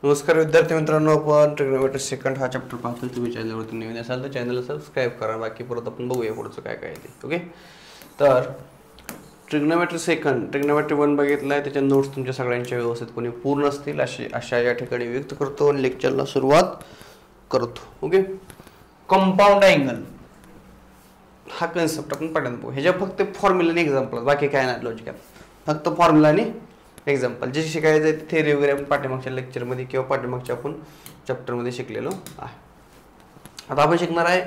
नमस्कार विद्यार्थी मित्रांनो, आपण ट्रिग्नोमेट्री सेकंड हा चॅप्टर पाहतोय. तुम्ही चॅनलवरती नवीन असाल तर चॅनलला सबस्क्राईब करा. बाकी परत आपण बघूया पुढचं काय काय ते. ओके, तर ट्रिग्नोमेट्री सेकंड, ट्रिग्नोमेट्री 1 बघितलाय. त्याच्या नोट्स तुमच्या सगळ्यांच्या व्यवस्थितपणे पूर्ण असतील अशा या ठिकाणी व्यक्त करतो आणि लेक्चरला सुरुवात करतो. ओके, कंपाऊंड अँगल हा कन्सेप्ट आपण पहिल्यांदा बघू. ह्याच्या फक्त फॉर्म्युला आणि एक्झाम्पल, बाकी काय नाही लॉजिक, फक्त फॉर्म्युला आणि एक्झाम्पल. जे शिकायचं आहे थेरी वगैरे आपण पाठीमागच्या लेक्चरमध्ये किंवा पाठीमागच्या आपण चॅप्टरमध्ये शिकलेलो आहे. आता आपण शिकणार आहे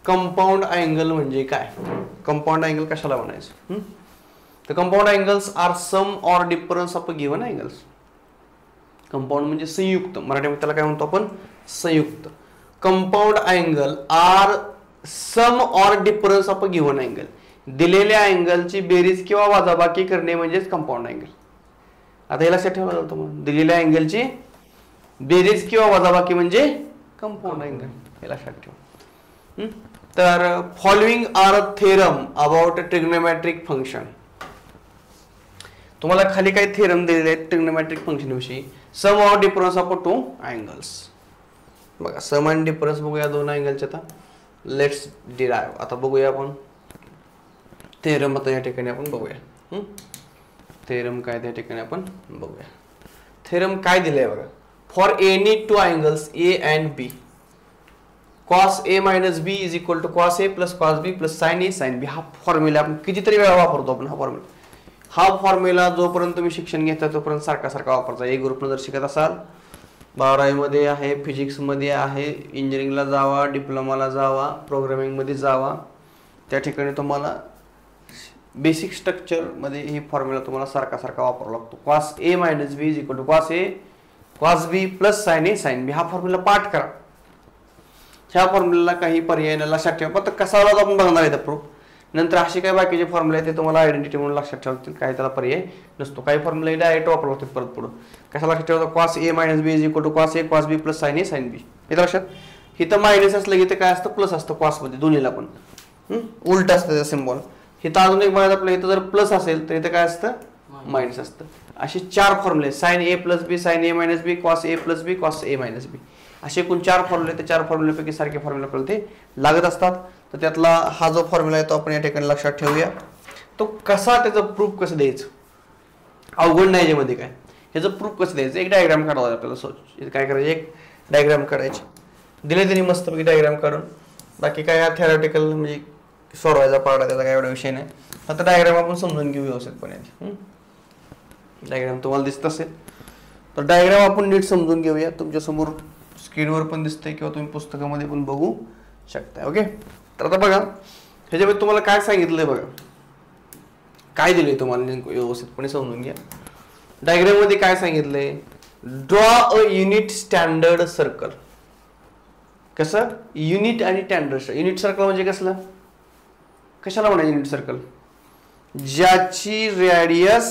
कंपाऊंड अँगल म्हणजे काय. कंपाऊंड अँगल कशाला म्हणायचं. तर compound angles are sum or difference of given angles. Compound म्हणजे संयुक्त, मराठीमध्ये त्याला काय म्हणतो आपण, संयुक्त. Compound angle are sum or difference of given angle. दिलेल्या अँगलची बेरीज किंवा वजाबाकी करणे म्हणजेच कंपाऊंड अँगल. आता हे लक्षात ठेवायला जातं, मग दिलेल्या अँगलची बेरीज किंवा वजाबाकी म्हणजे कंपाऊंड अँगल, हे लक्षात ठेवा. तर following are theorem about trigonometric function. तुम्हाला खाली काही थेरम दिलेले आहेत ट्रिग्नोमेट्रिक फंक्शन विषयी. Sum or difference of two angles. बघा, सम आणि डिफरन्स बघूया दोन अँगलचे. आता लेट्स डिराइव्ह. आता बघूया आपण थेरम. आता या ठिकाणी आपण बघूया थेरम काय त्या ठिकाणी आपण बघूया. थेरम काय दिलंय बघा. For any two angles A and B, cos A minus B is equal to cos A plus cos B plus sine A sine B. हा फॉर्म्युला आपण कितीतरी वेळा वापरतो आपण. हा फॉर्म्युला जोपर्यंत तुम्ही शिक्षण घेता तोपर्यंत सारखा वापरायचा. एक ग्रुपनं जर शिकत असाल, 12वी मध्ये आहे, फिजिक्स मध्ये आहे, इंजिनिअरिंगला जावा, डिप्लोमाला जावा, प्रोग्रामिंग मध्ये जावा, त्या ठिकाणी तुम्हाला बेसिक स्ट्रक्चर मध्ये ही फॉर्म्युला तुम्हाला सारखा वापरावा लागतो. Cos A minus B is equal to cos A cos B plus sine A sine B. हा फॉर्म्युला पाठ करा. ह्या फॉर्म्युला काही पर्याय लक्षात ठेवा. फक्त कसा आला आपण बघणार आहे प्रूफ. नंतर असे काही बाकीचे फॉर्म्युला आहेत ते तुम्हाला आयडेंटिटी म्हणून लक्षात ठेवतील. काही त्याला पर्याय नसतो. काही फॉर्म्युला डायरेक्ट वापरला होते परत पुढे. कशा लक्षात ठेवतो, cos A minus B is equal to cos A cos B plus sine A sine B. हे लक्षात. इथं मायनस असलं की ते काय असतं, प्लस असतं कॉस मध्ये. दोन्हीला पण उलट असतं त्याचा सिम्बॉल. इथं अजून एक बघायचं आपलं, इथं जर प्लस असेल तर इथं काय असतं, मायनस असतं. असे 4 फॉर्म्युले, sign A plus B sign A minus B, cos A plus B cos A minus बी, असे एकूण 4 फॉर्म्युले. ते 4 फॉर्म्युलेपैकी सारखे फॉर्म्युले आपल्याला ते लागत असतात. तर त्यातला हा जो फॉर्म्युला आहे तो आपण या ठिकाणी लक्षात ठेवूया. तो कसा, त्याचं प्रूफ कसं द्यायचं, अवघड नाही याच्यामध्ये काय. ह्याचं प्रूफ कसं द्यायचं, एक डायग्राम काढावा आपल्याला. सोच काय करायचं, एक डायग्राम काढायची. दिले त्यांनी मस्तपैकी डायग्राम काढून. बाकी काय हा थेरॉटिकल म्हणजे सोडवायचा पार्ट आहे, त्याचा काय एवढा विषय नाही. आता डायग्राम आपण समजून घेऊ व्यवस्थितपणे. डायग्राम तुम्हाला दिसत असेल तर डायग्राम आपण नीट समजून घेऊया. तुमच्यासमोर स्क्रीनवर पण दिसतंय किंवा तुम्ही पुस्तकामध्ये पण बघू शकता. ओके, तर आता बघा ह्याच्यामध्ये तुम्हाला काय सांगितलंय बघा, काय दिलंय तुम्हाला व्यवस्थितपणे समजून घ्या. डायग्राम मध्ये काय सांगितलंय, draw a unit standard circle. कसं, युनिट आणि स्टँडर्ड. युनिट सर्कल म्हणजे कसलं, कशाला म्हणायचं युनिट सर्कल, ज्याची रेडियस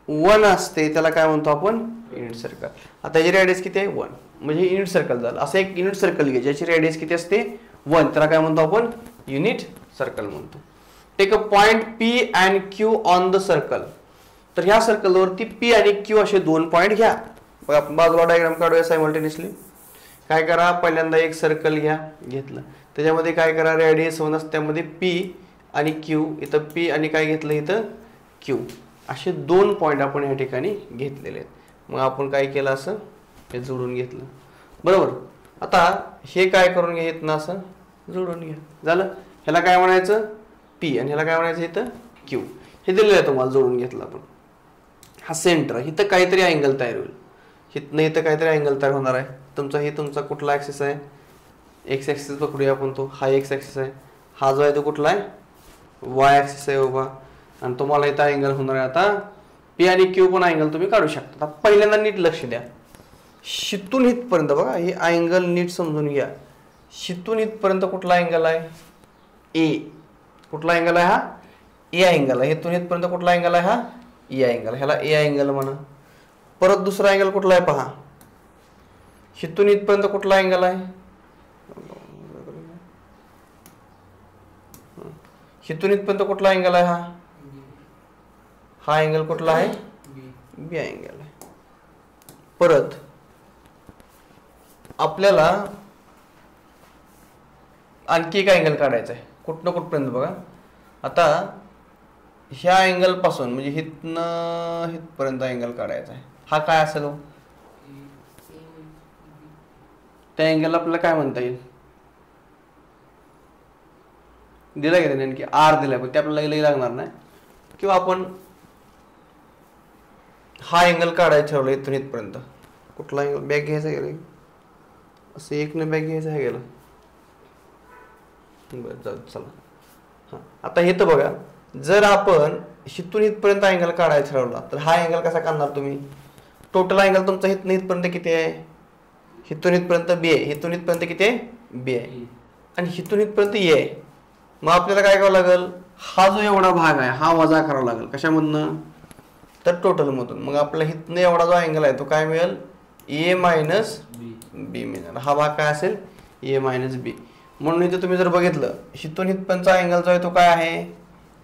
1 असते त्याला काय म्हणतो आपण, युनिट सर्कल. आता याची रेडियस किती आहे, 1, म्हणजे युनिट सर्कल झालं. असं एक युनिट सर्कल घे ज्याची रेडियस किती असते, 1, त्याला काय म्हणतो आपण, युनिट सर्कल म्हणतो. Take a point P and Q on the circle. तर ह्या सर्कलवरती पी आणि क्यू असे 2 पॉइंट घ्या. बघा, आपण बाजूला डायग्राम काढूया सायमल्टेनियसली. काय करा, पहिल्यांदा एक सर्कल घ्या, घेतलं. त्याच्यामध्ये काय करा, रेडियस 1 असते, त्यामध्ये पी आणि क्यू. इथं पी आणि काय घेतलं, इथं क्यू. असे 2 पॉइंट आपण या ठिकाणी घेतलेले आहेत. मग आपण काय केलं, असं हे जोडून घेतलं, बरोबर. आता हे काय करून घेत ना, असं जोडून घ्या, झालं. ह्याला काय म्हणायचं, पी, आणि ह्याला काय म्हणायचं, इथं क्यू. हे दिलेलं आहे तुम्हाला, जोडून घेतलं आपण. हा सेंटर, इथं काहीतरी अँगल तयार होईल. इथनं इथं काहीतरी अँगल तयार होणार आहे. तुमचा कुठला ॲक्सिस आहे, एक्स ॲक्सिस पकडूया आपण. तो हा एक्स ॲक्सिस आहे. हा जो आहे तो कुठला आहे, वाय ॲक्सिस आहे बाबा. आणि तुम्हाला इथं अँगल होणार आहे. आता पी आणि क्यू पण अँगल तुम्ही काढू शकता. आता पहिल्यांदा नीट लक्ष द्या, शितून इथपर्यंत बघा, हे अँगल नीट समजून घ्या. शितून इथपर्यंत कुठला अँगल आहे, ए. कुठला अँगल आहे, हा ए अँगल आहे. इथून इथपर्यंत कुठला अँगल आहे, हा ए अँगल. ह्याला ए अँगल म्हणा. परत दुसरा अँगल कुठला आहे पहा, शितून इथपर्यंत कुठला अँगल आहे, शितून इथपर्यंत कुठला अँगल आहे, हा अँगल कुठला आहे, बी अँगल आहे. परत आपल्याला आणखी एक अँगल काढायचा आहे कुठनं कुठपर्यंत बघा. आता ह्या अँगल पासून म्हणजे हितनं हितपर्यंत अँगल काढायचा आहे. हा काय असेल हो? त्या अँगल आपल्याला काय म्हणता येईल? दिला का त्याने आणखी आर दिलाय पण ते आपल्याला लागणार नाही. किंवा आपण हा अँगल काढायचा ठरवला इथून इथपर्यंत. कुठला अँगल बॅग घ्यायचा गेला असं एक न बॅग घ्यायचं आहे गेलं. बरं जाऊ चला. हां आता हे तर बघा जर आपण हिथून इथपर्यंत अँगल काढायचा ठरवला तर हा अँगल कसा काढणार तुम्ही? टोटल अँगल तुमचा हिथून इथपर्यंत किती आहे? हिथून इथपर्यंत बी आहे. हिथून इथपर्यंत किती आहे? बी आहे. आणि हिथून इथपर्यंत ए आहे. मग आपल्याला काय करावं लागेल? हा जो एवढा भाग आहे हा वजा करावा लागेल. कशामधनं? तर टोटल मधून. मग आपला हिथनं एवढा जो अँगल आहे तो काय मिळेल? ए मायनस बी मिळणार. हा भाग काय असेल? ए मायनस बी. म्हणून इथे तुम्ही जर बघितलं हिथून इथपर्यंतचा अँगल जो आहे तो काय आहे?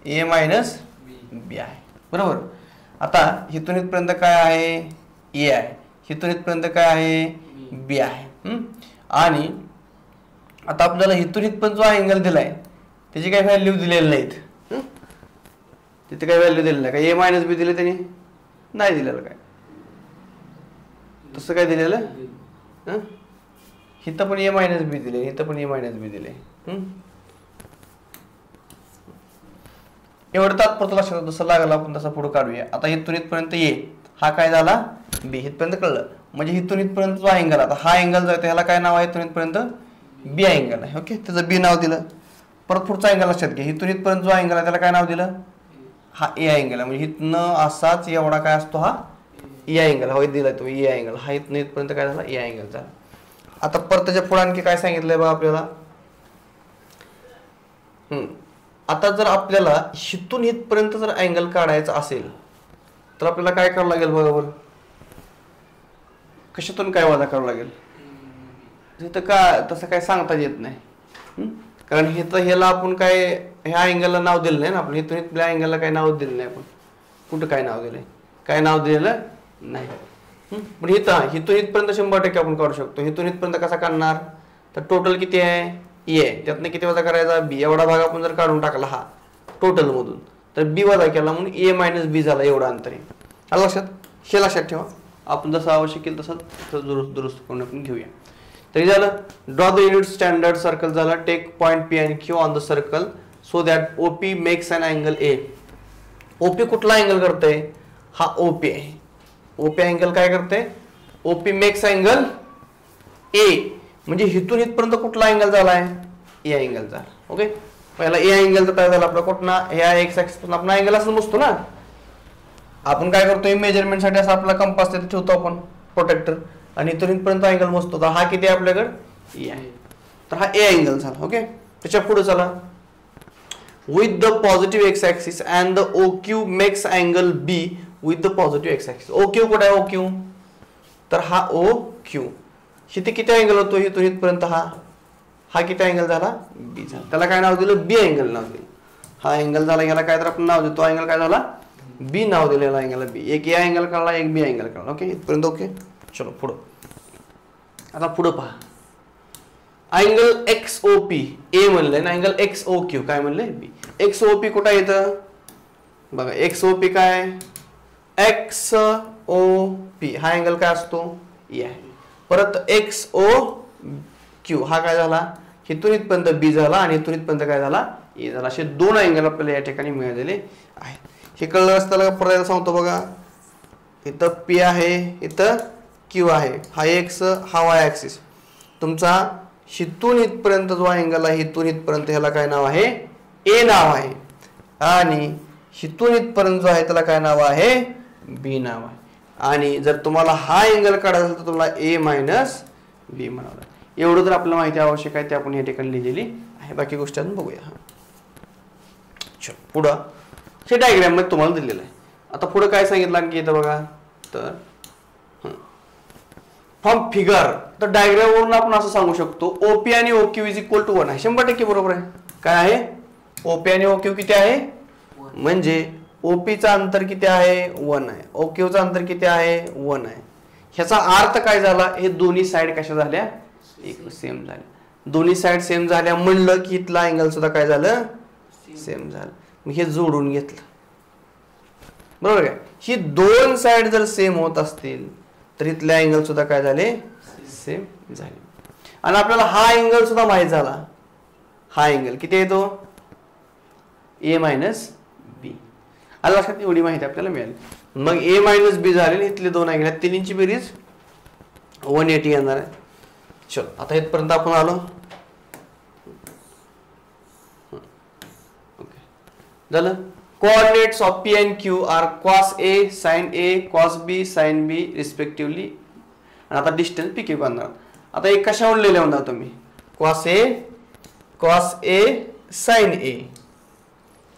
ए मायनस बी आहे. बरोबर. आता हिथून इथपर्यंत काय आहे? ए आहे. हिथून इथपर्यंत काय आहे? बी आहे. आणि आता आपल्याला हिथून इथपर्यंत जो अँगल दिलाय त्याची काही व्हॅल्यू दिलेली नाहीत. तिथे काही व्हॅल्यू दिलेली नाही. काय ए मायनस बी दिले त्यांनी? नाही दिलेलं. काय तसं काय दिलेलं? इथं पण ए मायनस बी दिले, इथं पण ए मायनस बी दिले. एवढं तात्पुरतं लक्षात जसं लागलं आपण तसं पुढे काढूया. आता इथून इथपर्यंत ए हा काय झाला? बी. इथपर्यंत कळलं. म्हणजे इथून इथपर्यंत जो अँगल आता हा अँगल जो आहे त्याला काय नाव आहे? इथून इथपर्यंत बी अँगल आहे. ओके त्याचं बी नाव दिलं. परत पुढचा अँगल लक्षात घ्या. इथून इथपर्यंत जो अँगल आहे त्याला काय नाव दिलं? हा ए अँगल आहे. म्हणजे इथनं असाच एवढा काय असतो? हा ए अँगल. हा दिला तो ए अँगल. हा इथनं इथपर्यंत काय झाला? ए अँगल झाला. आता परत त्याच्या पुढे आणखी काय सांगितलंय बा आपल्याला? आता जर आपल्याला हिथून इथपर्यंत जर अँगल काढायचा असेल तर आपल्याला काय करावं लागेल? बरोबर कशातून काय वजा करावं लागेल? तिथं का तसं काय सांगता येत नाही. कारण हे तर ह्याला आपण काय ह्या अँगलला नाव दिलं नाही ना. आपण इथून इथल्या अँगलला काय नाव दिलं नाही. आपण कुठं काय नाव दिलंय? काय नाव दिलेलं नाही. पण इथं हिथून इथपर्यंत 100% आपण काढू शकतो. हिथून इथपर्यंत कसा काढणार? तर टोटल किती आहे? ए आहे. त्यातनं किती वजा करायचा? बी. एवढा भाग आपण जर काढून टाकला हा टोटल मधून तर बी वजा केला म्हणून ए मायनस बी झाला. एवढा अंतर आहे. आलं लक्षात? हे लक्षात ठेवा. आपण जसं आवश्यक येईल तसं दुरुस्त करून आपण घेऊया. तरी झालं. Draw the unit standard circle झाला. Take point P and Q on the circle so that OP makes an angle A. OP कुठला अँगल करते? हा ओपी आहे. ओपी अँगल काय करते? OP makes angle A. म्हणजे हिथून इथपर्यंत कुठला अँगल झालाय? ए अँगल झाला. ओके पहिला ए अँगल काय झाला आपला? कुठला? ह्या एक्स ऍक्सिस पासून आपण अँगल असं मोजतो ना. आपण काय करतो? मेजरमेंट साठी असं आपला कंपास तिथे ठेवतो आपण प्रोटेक्टर आणि इथून इथपर्यंत अँगल मोजतो. तर हा किती आहे आपल्याकडे? ए आहे. तर हा ए अँगल झाला. ओके त्याच्या पुढे चला. With the positive X axis and the O Q makes angle B with the positive X axis. O Q कुठे आहे? ओ क्यू तर हा ओ क्यू. इथे किती अँगल होतो? इथून इथपर्यंत हा किती अँगल झाला? बी झाला. त्याला काय नाव दिलं? बी अँगल नाव दिलं. हा अँगल झाला. याला काय तर आपण नाव देतो. अँगल काय झाला? बी नाव दिलेला अँगल बी. एक ए अँगल काढला, एक बी अँगल काढला. ओके इथपर्यंत ओके. चलो पुढं. आता पुढं पहा. Angle X O P A म्हणलंय ना. अँगल एक्स ओ क्यू काय म्हणलंय? बी. एक्स ओ पी कुठं येतं? बघा एक्स ओ पी काय? एक्स ओ पी हा अँगल काय असतो? ए आहे. परत एक्स ओ क्यू हा काय झाला? इथून इथपर्यंत बी झाला आणि इथून इथपर्यंत काय झाला? ए झाला. असे दोन अँगल आपल्याला या ठिकाणी मिळालेले आहेत. हे कळलं असताना परत सांगतो बघा. इथं पी आहे, इथं क्यू आहे. हा एक्स हा वाय ऍक्सिस. तुमचा हिथून इथपर्यंत जो अँगल आहे इथून इथपर्यंत ह्याला काय नाव आहे? ए नाव आहे. आणि हिथून इथपर्यंत जो आहे त्याला काय नाव आहे? बी नाव आहे. आणि जर तुम्हाला हा अँगल काढायचा असेल तर तुम्हाला ए मायनस बी म्हणावं. एवढं जर आपल्याला माहिती आवश्यक आहे ते आपण या ठिकाणी लिहिलेली आहे. बाकी गोष्टी अजून बघूया. चल पुढं. हे डायग्राम मध्ये तुम्हाला दिलेलं आहे. आता पुढे काय सांगितलं आणखी इथं बघा. तर फ्रॉम फिगर तर डायग्राम वरून आपण असं सांगू शकतो ओपी आणि ओक्यू इज इक्वल टू 1 आहे. 100% बरोबर आहे. काय आहे? ओपी आणि ओक्यू किती आहे? म्हणजे ओपीचा अंतर किती आहे? 1 आहे. ओक्यूचा अंतर किती आहे? 1 आहे. ह्याचा अर्थ काय झाला? हे दोन्ही साइड कशा झाल्या? एक सेम झाले. दोन्ही साइड सेम झाल्या म्हणलं की इथला अँगल सुद्धा काय झालं सेम झालं. मग हे जोडून घेतलं बरोबर काय. ही दोन साइड जर सेम होत असतील तर इथले अँगल सुद्धा काय झाले सेम झाले. आणि आपल्याला हा अँगल सुद्धा माहित झाला. हा अँगल किती येतो a मायनस बी. आला लक्षात. एवढी माहिती आपल्याला मिळाली. मग a मायनस बी झाले. इथले दोन अँगल आहेत तिन्हीची बेरीज 180 येणार आहे. चलो आता इथपर्यंत आपण आलो. ओके झालं. Coordinates of P and Q are cos A, sin A, cos B, sin B respectively. आणि आता डिस्टन्स PQ करणार. आता एक कशावर लिहिले म्हणता तुम्ही cos A, cos A, sin A,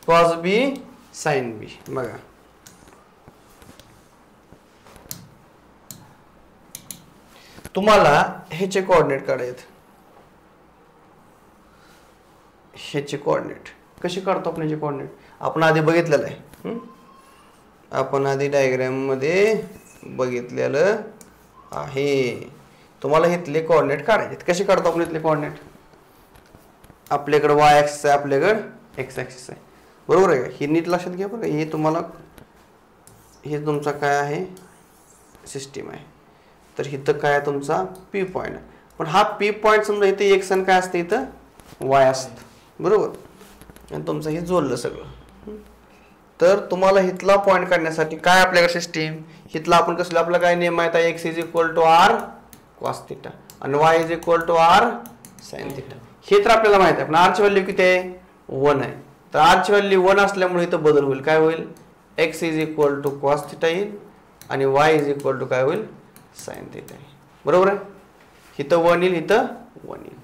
cos B, sin B. बघा तुम्हाला ह्याचे कोऑर्डिनेट काढायचे. ह्याचे कोऑर्डिनेट कसे काढतो आपण? ह्याचे कोऑर्डिनेट आपण आधी बघितलेलं आहे. आपण आधी डायग्राम मध्ये बघितलेलं आहे. तुम्हाला इथले कोऑर्डिनेट काढायचे. कसे काढतो आपण इथले कोऑर्डिनेट? आपल्याकडे y ऍक्सिस आहे, आपल्याकडे x ऍक्सिस आहे बरोबर आहे का. हे नीट लक्षात घ्या बरं. हे तुम्हाला हे तुमचा काय आहे सिस्टीम आहे. तर इथं काय तुमचा P पॉईंट आहे. पण हा P पॉईंट समजा इथे x आणि काय असतं इथं y असतं बरोबर. आणि तुमचं हे जोडलं सगळं. तर तुम्हाला इथला पॉईंट काढण्यासाठी काय आपल्याकडे सिस्टीम इथला आपण कसलं आपलं काय नियम माहित आहे. x is equal to r cos θ आणि y is equal to r sin θ. हे तर आपल्याला माहित आहे. पण r ची व्हॅल्यू किती आहे 1 आहे. तर r ची व्हॅल्यू 1 असल्यामुळे इथं बदल होईल. काय होईल x is equal to cos θ येईल आणि y इज इक्वल टू काय होईल sin θ येईल बरोबर आहे. इथं 1 येईल, इथं 1 येईल.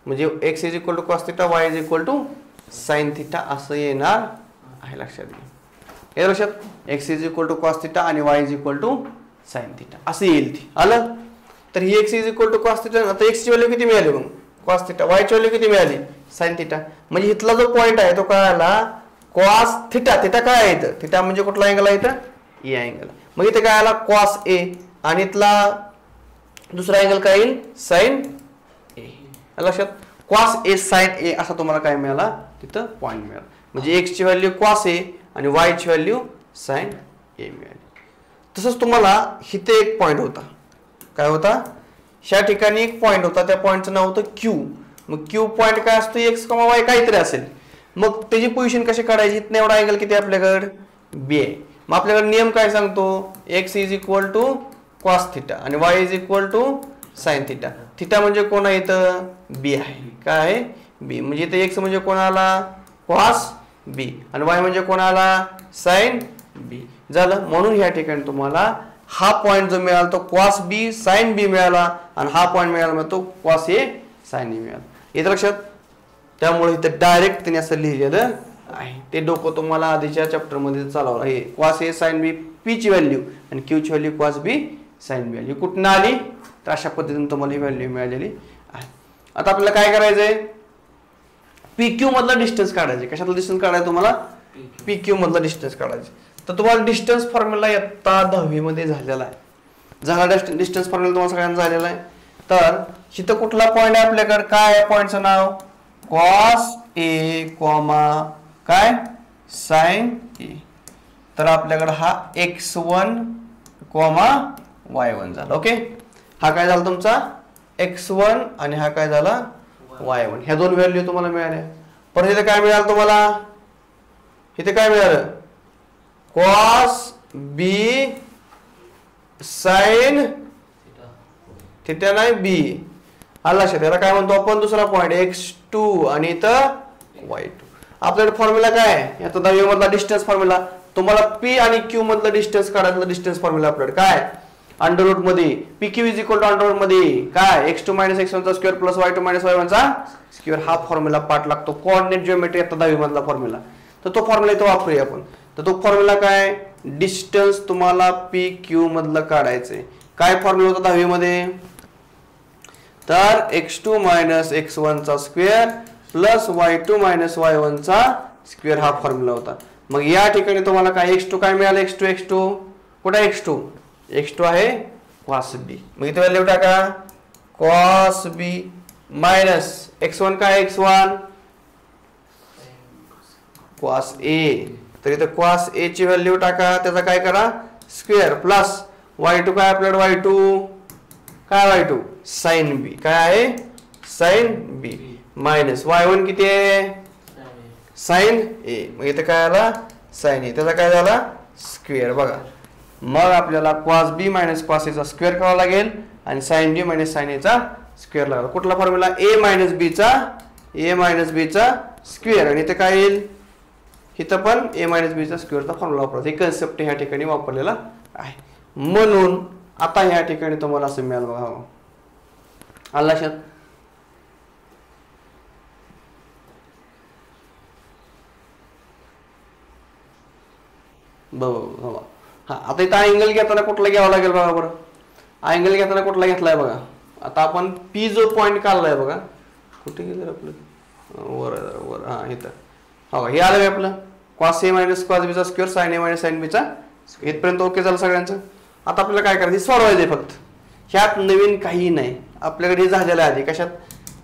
म्हणजे x is equal to cos θ, y is equal to sin θ असं येणार आहे. लक्षात घ्या. हे लक्षात x is equal to cos θ आणि y is equal to sin θ असं येईल. ती आलं. तर ही x is equal to cos θ. आता x ची व्हॅल्यू किती मिळाली मग cos θ, y ची व्हॅल्यू किती मिळाली sin θ. म्हणजे इथला जो पॉइंट आहे तो काय आला cos θ. θ काय आहे इथं? θ म्हणजे कुठला अँगल आहे इथं ए अँगल. मग इथे काय आला cos A आणि इथला दुसरा अँगल काय येईल sin A. लक्षात cos A sin A असा तुम्हाला काय मिळाला तिथं पॉइंट मिळाला. म्हणजे x ची व्हॅल्यू cos A आणि y ची व्हॅल्यू sin A मिळाली. तसंच तुम्हाला इथे एक पॉइंट होता. काय होता? ह्या ठिकाणी एक पॉइंट होता. त्या पॉइंटचं नाव होतं Q. मग Q पॉइंट काय असतो x, y काहीतरी असेल. मग त्याची पोझिशन कशी काढायची? इथनं एवढा अँगल किती आपल्याकडे B आहे. मग आपल्याकडे नियम काय सांगतो x is equal to cos θ आणि y is equal to sin θ. θ म्हणजे कोण आहे इथं B आहे. काय आहे B. म्हणजे इथे x म्हणजे कोण आला cos B आणि y म्हणजे कोण आला sin B झालं. म्हणून या ठिकाणी तुम्हाला हा पॉइंट जो मिळाला तो cos B sin B मिळाला आणि हा पॉइंट मिळाला मग तो cos A sin A मिळाला. येतं लक्षात. त्यामुळे इथं डायरेक्ट त्यांनी असं लिहिलेलं आहे. ते डोकं तुम्हाला आधीच्या चॅप्टर मध्ये चालवलं आहे. cos A sin B P ची व्हॅल्यू आणि Q ची value cos B sin B. ही कुठून आली? तर अशा पद्धतीने तुम्हाला ही व्हॅल्यू मिळालेली आहे. आता आपल्याला काय करायचंय PQ मधला डिस्टन्स काढायचे. कशातला डिस्टन्स काढायचं तुम्हाला PQ मधला डिस्टन्स काढायचे. तर तुम्हाला डिस्टन्स फॉर्म्युला इयत्ता 10वी मध्ये झालेला आहे. झाला डिस्टन्स फॉर्म्युला तुम्हाला सगळ्यांना झालेला आहे. तर इथं कुठला पॉइंट आहे आपल्याकडे? काय आहे पॉइंटचं नाव cos A, काय sin A. तर आपल्याकडे हा x1, y1 झाला. ओके. हा काय झाला तुमचा x1 आणि हा काय झाला y1. ह्या दोन व्हॅल्यू तुम्हाला मिळाल्या. परत इथे काय मिळालं तुम्हाला? इथे काय मिळालं cos B sin θ नाही B. आला लक्षात. याला काय म्हणतो आपण दुसरा पॉइंट x2 आणि इथं y2. आपल्याकडे फॉर्म्युला काय आहे याचा 10वी मधला डिस्टन्स फॉर्म्युला. तुम्हाला P आणि Q मधला डिस्टन्स काढायचा डिस्टन्स फॉर्म्युला आपल्याकडे काय अंडर रूट मध्ये PQ is equal to under root मध्ये काय x2 - x1 चा स्क्वेअर प्लस y2 - y1 चा स्क्वेअर. हा फॉर्म्युला पाठ लागतो. कोऑर्डिनेट जिओमेट्री आता 10वी मधला फॉर्म्युला. तर तो फॉर्म्युला इथं वापरूया आपण. तर तो फॉर्म्युला काय डिस्टन्स तुम्हाला PQ मधलं काढायचंय. काय फॉर्म्युला होता 10वी मध्ये? तर x2 - x1 चा स्क्वेअर प्लस y2 - y1 चा स्क्वेअर हा फॉर्म्युला होता. मग या ठिकाणी तुम्हाला काय x2 काय मिळालं x2 कुठे x2 आहे cos B. मग इथे व्हॅल्यू टाका कॉस बी मायनस x1 काय x1 कॉस ए, तर इथं कॉस ए ची व्हॅल्यू टाका, त्याचा काय करा स्क्वेअर प्लस y2 काय आपल्याकडे y2 काय y2 साइन बी काय आहे साइन बी मायनस y1 किती आहे साइन ए, मग इथं काय आला साइन ए, त्याचा काय झाला स्क्वेअर बघा. मग आपल्याला कॉस बी मायनस कॉस ए चा स्क्वेअर करावा लागेल आणि साइन बी मायनस साइन ए चा स्क्वेअर लागेल. कुठला फॉर्म्युला ए मायनस बी चा स्क्वेअर, आणि इथं काय येईल इथं पण ए मायनस बी चा स्क्वेअरचा फॉर्म्युला वापरायचा. हे कन्सेप्ट ह्या ठिकाणी वापरलेला आहे. म्हणून आता ह्या ठिकाणी तुम्हाला असं मिळालं बघा आलं लक्षात. बरोबर हा, आता इथं अँगल घेताना कुठला घ्यावा लागेल बघा बरं. अँगल घेताना कुठला घेतलाय बघा. आता आपण पी जो पॉईंट काढलाय बघा, कुठे गेलं आपलं वर हा इथं हो हे आलं आपलं कॉस ए मायनस कॉस बी चा square sine A minus sine बी चा इथपर्यंत ओके झालं सगळ्यांचं. आता आपल्याला काय करायचं सोडवायचं फक्त, ह्यात नवीन काही नाही आपल्याकडे हे झालेलं आहे आधी. कशात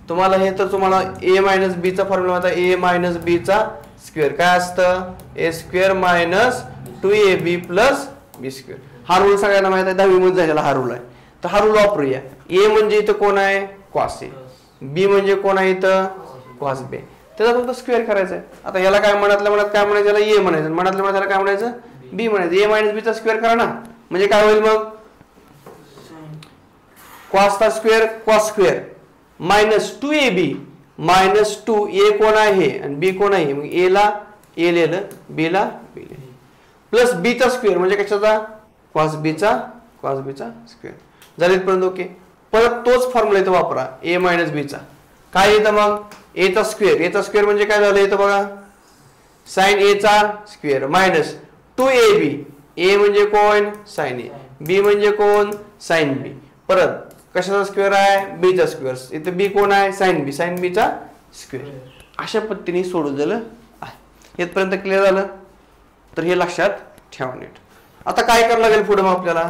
तुम्हाला हे तर तुम्हाला ए मायनस बी चा फॉर्म्युला होता ए मायनस बी चा स्क्वेअर काय असतं ए स्क्वेअर मायनस 2ab प्लस बी स्क्वेअर. हा रूल सगळ्यांना माहित आहे 10वी मध्ये झालेला हा रूल आहे. तर हा रूल वापरूया. ए म्हणजे इथं कोण आहे कॉस ए, बी म्हणजे कोण आहे इथं कॉस बी, त्याचा फक्त स्क्वेअर करायचा आहे. आता याला काय मनातल्या मनात काय म्हणायचं याला ए म्हणायचं, मनातल्या मनात काय म्हणायचं बी म्हणायचं. ए मायनस बी चा स्क्वेअर करा ना, म्हणजे काय होईल मग कॉस चा square cos square minus 2ab minus 2 ए कोण आहे आणि बी कोण आहे, मग ए ला ए लिहिलं बी ला बी लिहिलं प्लस बी चा स्क्वेअर म्हणजे कशाचा कॉस बी चा स्क्वेअर झाले इथपर्यंत ओके. परत तोच फॉर्म्युला इथं वापरा ए मायनस बी चा काय येतं मग ए चा स्क्वेअर म्हणजे काय झालं इथं बघा साइन ए चा स्क्वेअर मायनस 2ab ए म्हणजे कोण साइन ए, बी म्हणजे कोण साइन बी, परत कशाचा स्क्वेअर आहे बी चा स्क्वेअर, इथं बी कोण आहे साइन बी चा स्क्वेअर. अशा पद्धतीने सोडवलेलं आहे. इथपर्यंत क्लिअर झालं तर हे लक्षात ठेवा नीट. आता काय करावं लागेल पुढे मग आपल्याला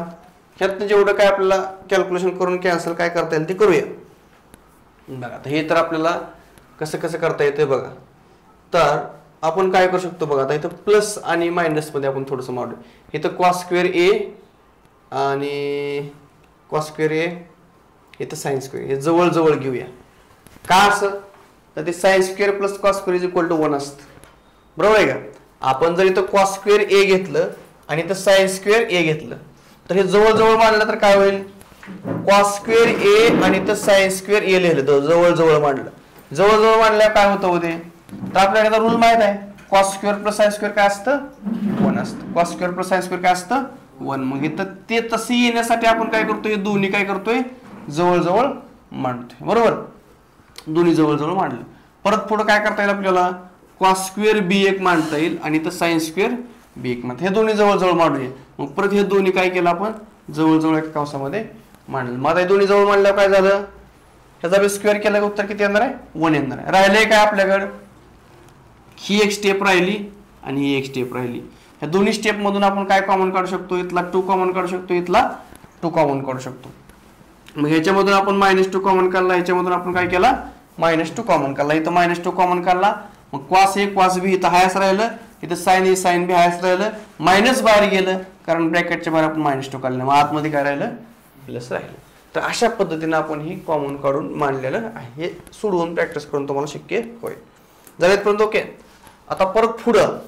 ह्यातनं जेवढं काय आपल्याला कॅल्क्युलेशन करून कॅन्सल काय करता येईल ते करूया बघा. आता हे तर आपल्याला कसं कसं करता येते बघा. तर आपण काय करू शकतो बघा, आता इथं प्लस आणि मायनस मध्ये आपण थोडंसं मांडू. इथं कॉस स्क्वेअर ए आणि कॉस स्क्वेअर ए, इथं साइन स्क्वेअर, हे जवळ जवळ घेऊया. का असं तर ते sine square plus cos square is equal to 1 असतं बरोबर आहे का. आपण जर इथं कॉस स्क्वेअर ए घेतलं आणि इथं साइन स्क्वेअर ए घेतलं तर हे जवळ जवळ मांडलं तर काय होईल कॉस स्क्वेअर ए आणि इथं साइन स्क्वेअर ए लिहिलं तर जवळ जवळ मांडलं. जवळ जवळ मांडल्यावर काय होतं होते तर आपल्याला रूल माहित आहे cos square plus sine square काय असतं 1 असतं. Cos square plus sine square काय असतं 1. मग इथं ते तसं येण्यासाठी आपण काय करतोय दोन्ही काय करतोय जवळ जवळ मांडतोय बरोबर. दोन्ही जवळ जवळ मांडलं. परत पुढे काय करता येईल आपल्याला कॉस स्क्वेअर बी एक मांडता येईल आणि इथं साइन स्क्वेअर बी एक मांडता, हे दोन्ही जवळ जवळ मांडूया. मग परत हे दोन्ही काय केलं आपण जवळ जवळ एका कंसामध्ये मांडलं. मग हे दोन्ही जवळ मांडल्यावर काय झालं ह्याचा बी स्क्वेअर केला उत्तर किती येणार आहे 1 येणार आहे. राहिलंय काय आपल्याकडे ही एक स्टेप राहिली आणि ही एक स्टेप राहिली. ह्या दोन्ही स्टेप मधून आपण काय कॉमन काढू शकतो इथला 2 कॉमन काढू शकतो, इथला 2 कॉमन काढू शकतो. मग ह्याच्यामधून आपण -2 कॉमन काढला, ह्याच्यामधून आपण काय केला -2 कॉमन काढला, इथं -2 कॉमन काढला. मग कॉस ए कॉस बी इथं हायस राहिलं, इथं साइन ए साइन बी हायस राहिलं, मायनस बाहेर गेलं कारण ब्रॅकेटच्या बाहेर आपण -2 काढलं, मग आतमध्ये काय राहिलं प्लस राहिलं. तर अशा पद्धतीने आपण ही कॉमन काढून मांडलेलं आहे. हे सोडवून प्रॅक्टिस करून तुम्हाला शक्य होईल. झालेपर्यंत ओके. आता परत पुढं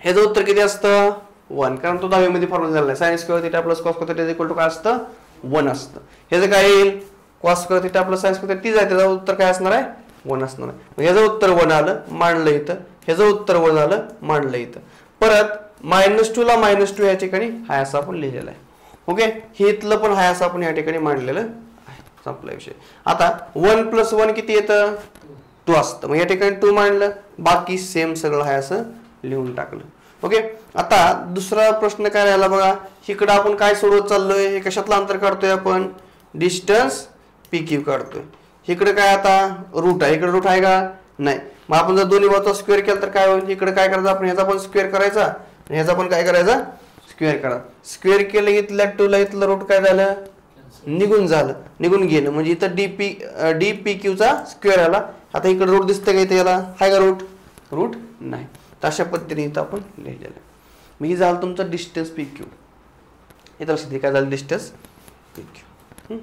ह्याचं उत्तर किती असतं 1 कारण तो 10वी मध्ये फॉर्म्युला झालेला आहे. Sine square theta plus cos square theta equal to काय असतं 1 असतं. ह्याचं काय येईल cos square theta plus sine square theta आहे, त्याचं उत्तर काय असणार आहे 1 असणार आहे. मग ह्याचं उत्तर 1 आलं मांडलं इथं, ह्याचं उत्तर 1 आलं मांडलं इथं. परत -2 ला -2 या ठिकाणी हाय असं आपण लिहिलेलं आहे. ओके हे इथलं पण हाय असं आपण या ठिकाणी मांडलेलं आहे. संपला विषय. आता 1 + 1 किती येतं 2 असतं. मग या ठिकाणी 2 मांडलं, बाकी सेम सगळं हाय असं लिहून टाकलं. ओके आता दुसरा प्रश्न काय राहिला बघा. इकडं आपण काय सोडवत चाललोय, हे कशातलं अंतर काढतोय आपण डिस्टन्स PQ काढतोय. इकडे काय आता रूट आहे, इकडे रूट आहे का नाही. मग आपण जर दोन्ही बाजूचा स्क्वेअर केला तर काय होईल, इकडे काय करायचं आपण ह्याचा पण स्क्वेअर करायचा आणि ह्याचा पण काय करायचा स्क्वेअर करा. स्क्वेअर केलं इथल्या 2 ला इथलं रूट काय झालं निघून झालं, निघून गेलं, म्हणजे इथं डी पी क्यूचा स्क्वेअर आला. आता इकडे रूट दिसतं का इथे, याला हाय का रूट? रूट नाही. तर अशा पद्धतीने इथं आपण लिहिलेलं. मग ही झालं तुमचं डिस्टन्स पी क्यू. इथं लक्षात काय झालं? Distance P Q.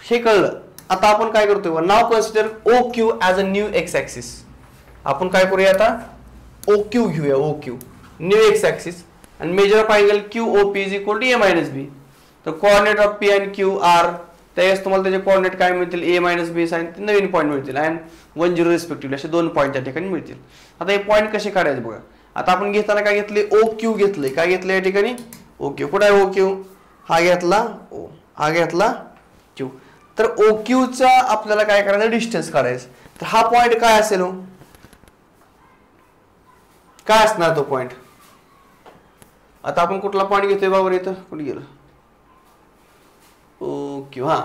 हे कळलं. आता आपण काय करतोय? Now consider O Q as a new X axis. आपण काय करूया आता? ओ क्यू घेऊया, O Q new X axis, आणि measure of angle Q O P is equal to A minus B. तर coordinate of P and Q are, त्यावेळेस तुम्हाला त्याचे कोऑर्डिनेट काय मिळतील? ए मायनस बी साइन नवीन पॉईंट मिळतील अँड 1 0 रिस्पेक्टिव्हली, असे 2 पॉईंट त्या ठिकाणी मिळतील. आता हे पॉईंट कसे काढायचे बघा. आता आपण घेताना काय घेतले? ओ क्यू घेतले. काय घेतले या ठिकाणी? O Q. कुठे आहे ओ क्यू? हा घेतला ओ, हा घेतला क्यू. तर ओ क्यूचा आपल्याला काय करायचं? डिस्टन्स काढायचं. तर हा पॉईंट काय असेल हो? काय असणार तो पॉईंट? आता आपण कुठला पॉईंट घेतोय बाबा? इथं कुठे गेलं? O Q. हा,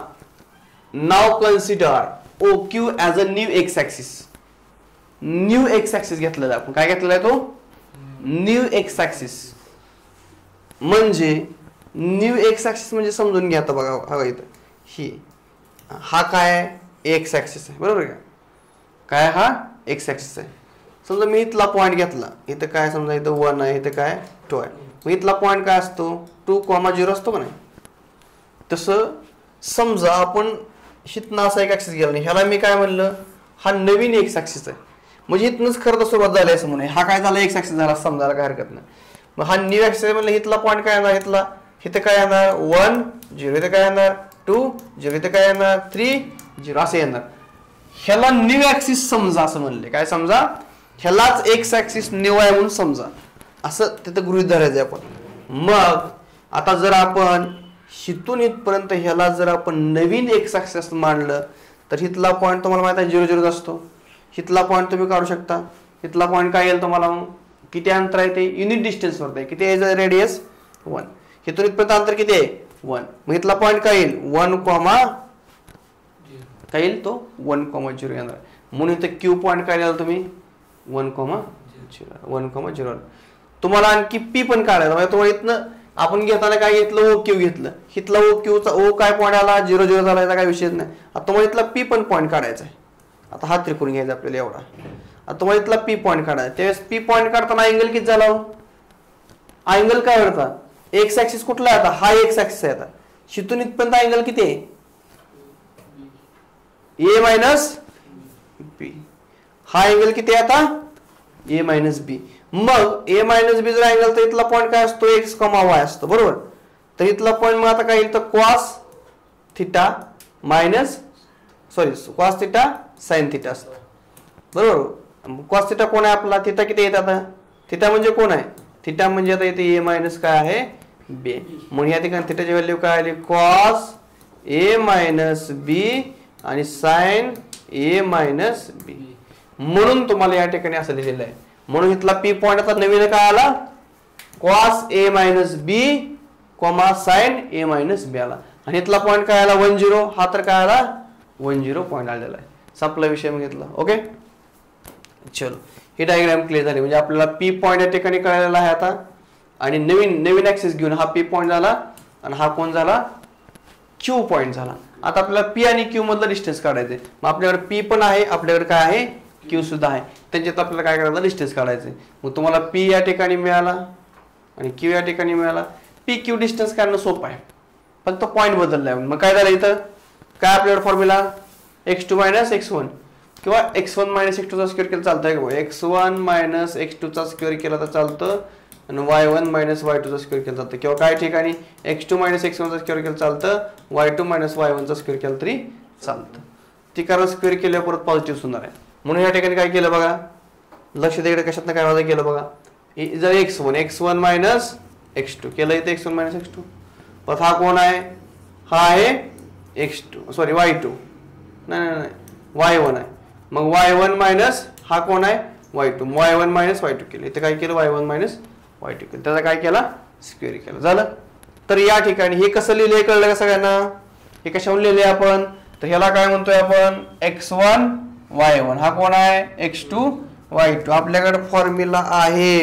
now consider O Q as a new X axis. New X axis घेतलेला आपण. काय घेतलेला आहे तो? New X axis. म्हणजे न्यू एक्स ॲक्सिस म्हणजे समजून घ्या आता बघा. हा इथं ही, हा काय? एक्स ॲक्सिस आहे, बरोबर का? काय? हा एक्स ॲक्सिस आहे. समजा मी इथला पॉईंट घेतला, इथं काय समजा इथं 1 आहे, इथं काय 2 आहे. मग इथला पॉईंट काय असतो? 2,0 असतो का नाही? तसं समजा आपण हितनं असा एक ॲक्सिस गेला नाही, ह्याला मी काय म्हणलं? हा नवीन एक्स ॲक्सिस आहे. म्हणजे इथनंच खरं तर सुरुवात झाली असं म्हणून. हा काय झाला? एक्स ॲक्सिस झाला समजायला काय हरकत नाही. मग हा न्यू ॲक्सिस म्हणलं, इथला पॉईंट काय येणार? इथं काय येणार? 1 0, इथं काय येणार? 2 0, इथं काय येणार? 3 0 असं येणार. ह्याला न्यू ॲक्सिस समजा असं म्हणले. काय समजा? ह्यालाच एक्स ॲक्सिस न्यू आहे म्हणून समजा, असं तिथं गृहीत धरायचं आपण. मग आता जर आपण हिथून इथपर्यंत ह्याला जर आपण नवीन एक्स ॲक्सिस मांडलं, तर हिथला पॉईंट तुम्हाला माहिती आहे 0 0 असतो. हिथला पॉईंट तुम्ही काढू शकता. हिथला पॉईंट काय येईल तुम्हाला? किती अंतर आहे ते? युनिट डिस्टन्सवरती आहे. किती आहे रेडियस? 1. हिथून इथपर्यंत अंतर किती आहे? 1. मग इथला पॉईंट काय येईल? 1, काय येईल तो? 1,0 येणार. म्हणून इथं क्यू पॉईंट काय लिहाल तुम्ही? 1,0. तुम्हाला आणखी पी पण काढायला म्हणजे तुम्हाला इथनं आपण घेताना काय घेतलं? ओ क्यू घेतलं. हिथला ओ क्यूचा ओ काय पॉईंट आला? 0 0 झाला, याचा काय विषय नाही. आता तुम्हाला इथला पी पण पॉईंट काढायचा आहे. आता हा त्रिकोण घ्यायचा आपल्याला एवढा. आता तुम्हाला इथला पी पॉईंट काढायचा. त्यावेळेस पी पॉईंट काढताना अँगल किती झाला? अँगल काय होता? एक्स ॲक्सिस कुठला आहे आता? हा एक्स ॲक्सिस आहे. आता हिथून इथपर्यंत अँगल किती आहे? ए मायनस बी. हा अँगल किती आहे आता? ए मायनस बी. मग ए मायनस बी जर अँगल, तर इथला पॉईंट काय असतो? एक्स कॉमा वाय असतो, बरोबर. तर इथला पॉईंट मग आता काय येईल? तर cos theta minus cos theta sine theta असतो, बरोबर. कॉस थिटा कोण आहे आपला? थिटा किती येत आता? थिटा म्हणजे कोण आहे? थिटा म्हणजे आता इथे ए मायनस काय आहे? बी. मग या ठिकाणी थिटाची व्हॅल्यू काय आली? कॉस ए मायनस बी आणि साइन ए मायनस बी. म्हणून तुम्हाला या ठिकाणी असं लिहिलेलं आहे. म्हणून इथला पी पॉईंट आता नवीन काय आला? Cos A minus B comma sign A minus बी आला. आणि इथला पॉईंट काय आला? 1 0. हा तर काय आला? 1 0 पॉईंट आलेला आहे. संपला विषय मग घेतला. ओके, चलो ही डायग्राम क्लिअर झाली. म्हणजे आपल्याला पी पॉईंट या ठिकाणी कळलेला आहे आता. आणि नवीन ऍक्सिस घेऊन हा पी पॉईंट झाला आणि हा कोण झाला? क्यू पॉईंट झाला. आता आपल्याला पी आणि क्यू मधलं डिस्टन्स काढायचे. मग आपल्याकडे पी पण आहे, आपल्याकडे काय आहे? क्यू सुद्धा आहे. त्यांच्यात आपल्याला काय करायचं? डिस्टन्स काढायचे. मग तुम्हाला पी या ठिकाणी मिळाला आणि क्यू या ठिकाणी मिळाला. पी क्यू डिस्टन्स काढणं सोपं आहे, फक्त पॉईंट बदललाय. मग काय झालं इथं? काय आपल्याकडे फॉर्म्युला? x2 मायनस x1 किंवा x1 मायनस x2 चा स्क्वेअर केला चालतंय का? x1 मायनस x2 चा स्क्वेअर केला तर चालतं आणि y1 मायनस y2 चा स्क्वेअर केला चालतं. किंवा काय ठिकाणी x2 मायनस x1 चा स्क्वेअर केला चालतं, y2 मायनस y1 चा स्क्वेअर केला तरी चालतं. ती कारण स्क्वेअर केल्यावर परत पॉझिटिव्ह होणार आहे. म्हणून या ठिकाणी काय केलं बघा, लक्ष द्या इकडे कशातनं काय वजा केलं बघा. जर x1 मायनस x2 केलं, इथे x1 मायनस x2. परत हा कोण आहे? हा आहे x2 सॉरी y2 नाही y1 आहे. मग y1 मायनस हा कोण आहे? y2. y1 मायनस y2 केलं. इथे काय केलं? y1 मायनस y2 केलं. त्याचा काय केला? स्क्वेअर केला. झालं. तर या ठिकाणी हे कसं लिहिले कळलं का सगळ्यांना? हे कशावर लिहिले आपण? तर ह्याला काय म्हणतोय आपण? x1 y1. हा कोण आहे? x2 y2. आपल्याकडे फॉर्म्युला आहे.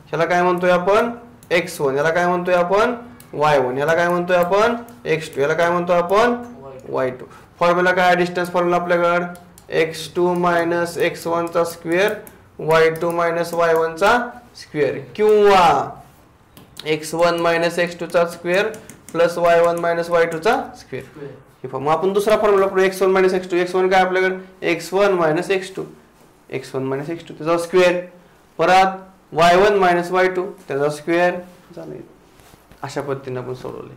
ह्याला काय म्हणतोय आपण? x1. याला काय म्हणतोय आपण? y1, याला काय म्हणतोय आपण x2, याला काय म्हणतो आपण y2. फॉर्म्युला काय डिस्टन्स फॉर्म्युला आपल्याकडे x2 मायनस x1 चा स्क्वेअर y2 मायनस y1 चा स्क्वेअर किंवा x1 मायनस x2 चा square plus y1 minus y2 चा स्क्वेअर. मग आपण दुसरा फॉर्म्युला वापरू x1 मायनस x2. x1 काय आपल्याकडे x1 minus x2, x1 minus x2 त्याचा स्क्वेअर, परत y1 मायनस y2 त्याचा स्क्वेअर झाले. अशा पद्धतीने आपण सोडवले.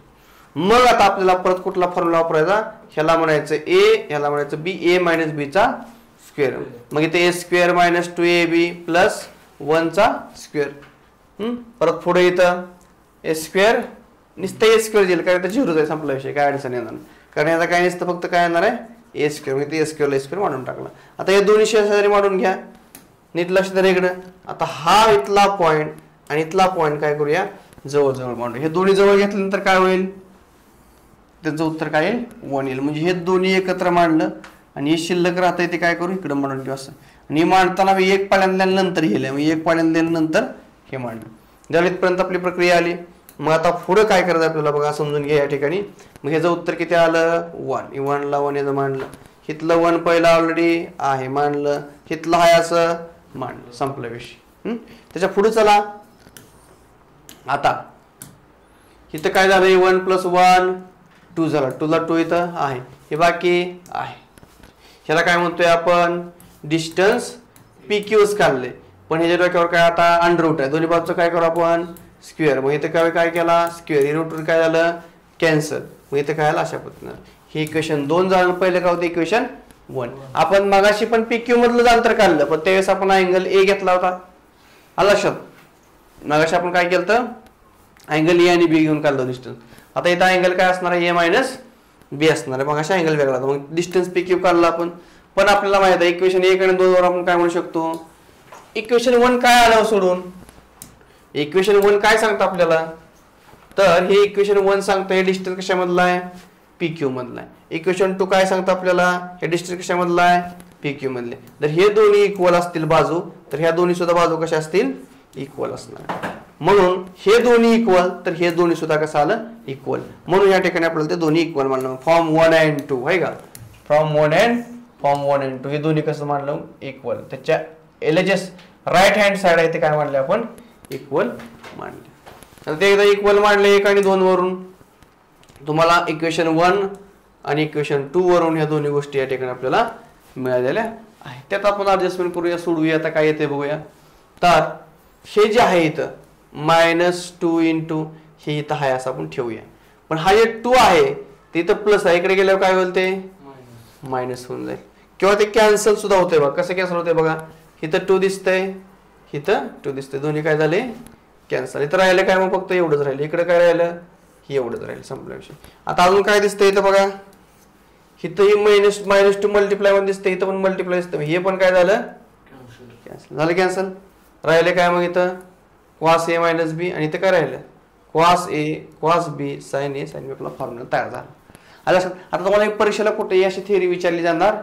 मग आता आपल्याला परत कुठला फॉर्म्युला वापरायचा, ह्याला म्हणायचं a, ह्याला म्हणायचं b, a मायनस b चा स्क्वेअर. मग इथे a square minus 2ab plus 1 चा स्क्वेअर. परत पुढे इथं a स्क्वेअर नुसतं a स्क्वेअर येईल, कारण इथं झिरो जाईल, संपला विषय, काय अडचण येणार नाही. कारण याचा काय नसतं, फक्त काय येणार आहे a स्क्वेअर. मग ते a स्क्वेअरला a स्क्वेअर मांडून टाकला. आता हे दोन्ही शेजारी मांडून घ्या, नीट लक्ष द्या इकडं. आता हा इथला पॉइंट आणि इथला पॉइंट काय करूया जवळ मांडू. हे दोन्ही जवळ घेतल्यानंतर काय होईल, त्याचं उत्तर काय येईल 1 येईल. म्हणजे हे दोन्ही एकत्र मांडलं आणि हे शिल्लक राहतंय ते काय करू इकडं मांडून ठेवू असं. आणि मांडताना मी एक पाड्याला नंतर गेले, मग एक पाड्याला नंतर हे मांडलं. ज्यावेळी इथपर्यंत आपली प्रक्रिया आली. मग आता पुढे काय करायचं आपल्याला बघा, समजून घ्या या ठिकाणी. मग ह्याचं उत्तर किती आलं 1. 1 ला 1 याचं मांडलं. हिथलं 1 पहिलं ऑलरेडी आहे मांडलं, हिथलं आहे असं मांडलं, संपला विषय. त्याच्या पुढे चला. आता इथं काय झालं 1 प्लस 1 2 झाला, 2 ला 2 इथं आहे, हे बाकी आहे. ह्याला काय म्हणतोय आपण डिस्टन्स PQच काढले. पण ह्याच्या डोक्यावर काय आता अंडर रूट आहे, दोन्ही बाजूचं काय करू आपण स्क्वेअर. मग इथं काय केला स्क्वेअर, हे रूट काय झालं कॅन्सल. मग इथं काय आलं अशा पद्धतीनं. हे इक्वेशन 2 झालं, पहिलं काय होतं इक्वेशन 1. आपण मगाशी पण PQ मधलं अंतर काढलं, पण त्यावेळेस आपण अँगल A घेतला होता, आलं लक्षात. मगाशी आपण काय केलं अँगल A आणि B घेऊन काढलं डिस्टन्स. आता इथं अँगल काय असणार आहे A मायनस B असणार आहे. मग अशा अँगल वेगळा, मग डिस्टन्स PQ काढला आपण. पण आपल्याला माहित आहे इक्वेशन 1 आणि 2 वर आपण काय म्हणू शकतो, इक्वेशन 1 काय आलं सोडून. इक्वेशन 1 काय सांगतं आपल्याला, तर हे इक्वेशन 1 सांगतं हे डिस्टन्स कशामधला आहे PQ मधला आहे. इक्वेशन 2 काय सांगतं आपल्याला, हे डिस्टन्स कशामधला आहे PQ मधले. जर हे दोन्ही इक्वल असतील बाजू, तर ह्या दोन्ही सुद्धा बाजू कशा असतील इक्वल असणार. म्हणून हे दोन्ही इक्वल, तर हे दोन्ही सुद्धा कसं आलं इक्वल. म्हणून या ठिकाणी आपल्याला ते दोन्ही इक्वल मानलं. फॉर्म 1 and 2 आहे का, फॉर्म 1 and 2 हे दोन्ही कसं मानलं इक्वल. त्याच्या LHS राईट हँड साइड आहे ते काय मानले आपण इक्वल मानले. आता ते एकदा इक्वल मानले 1 आणि 2 वरून, तुम्हाला इक्वेशन 1 आणि इक्वेशन 2 वरून ह्या दोन्ही गोष्टी या ठिकाणी आपल्याला मिळालेल्या आहेत. त्यात आपण ऍडजस्टमेंट करूया, सोडवूया. आता काय येते बघूया. तर हे जे आहे इथं -2 इंटू हे इथं आहे असं आपण ठेवूया. पण हा जे 2 आहे ते इथं प्लस आहे, इकडे गेल्यावर काय होईल ते मायनस होऊन जाईल, किंवा ते कॅन्सल सुद्धा होते. बघा कसं कॅन्सल होते बघा, इथं 2 दिसतंय, इथं 2 दिसतंय, दोन्ही काय झाले कॅन्सल. इथं राहिलं काय मग फक्त एवढंच राहिलं, इकडे काय राहिलं हे एवढंच राहिलं, संपला विषय. आता अजून काय दिसतंय इथं बघा, इथं ही -2 मल्टिप्लाय वन दिसतंय, इथं पण मल्टिप्लाय दिसतं, हे पण काय झालं कॅन्सल झालं. कॅन्सल राहिले काय मग इथं cos A मायनस B, आणि इथं काय राहिलं cos A cos B sin A sin B. आपला फॉर्म्युला तयार झाला. आता तुम्हाला परीक्षेला कुठेही अशी थिअरी विचारली जाणार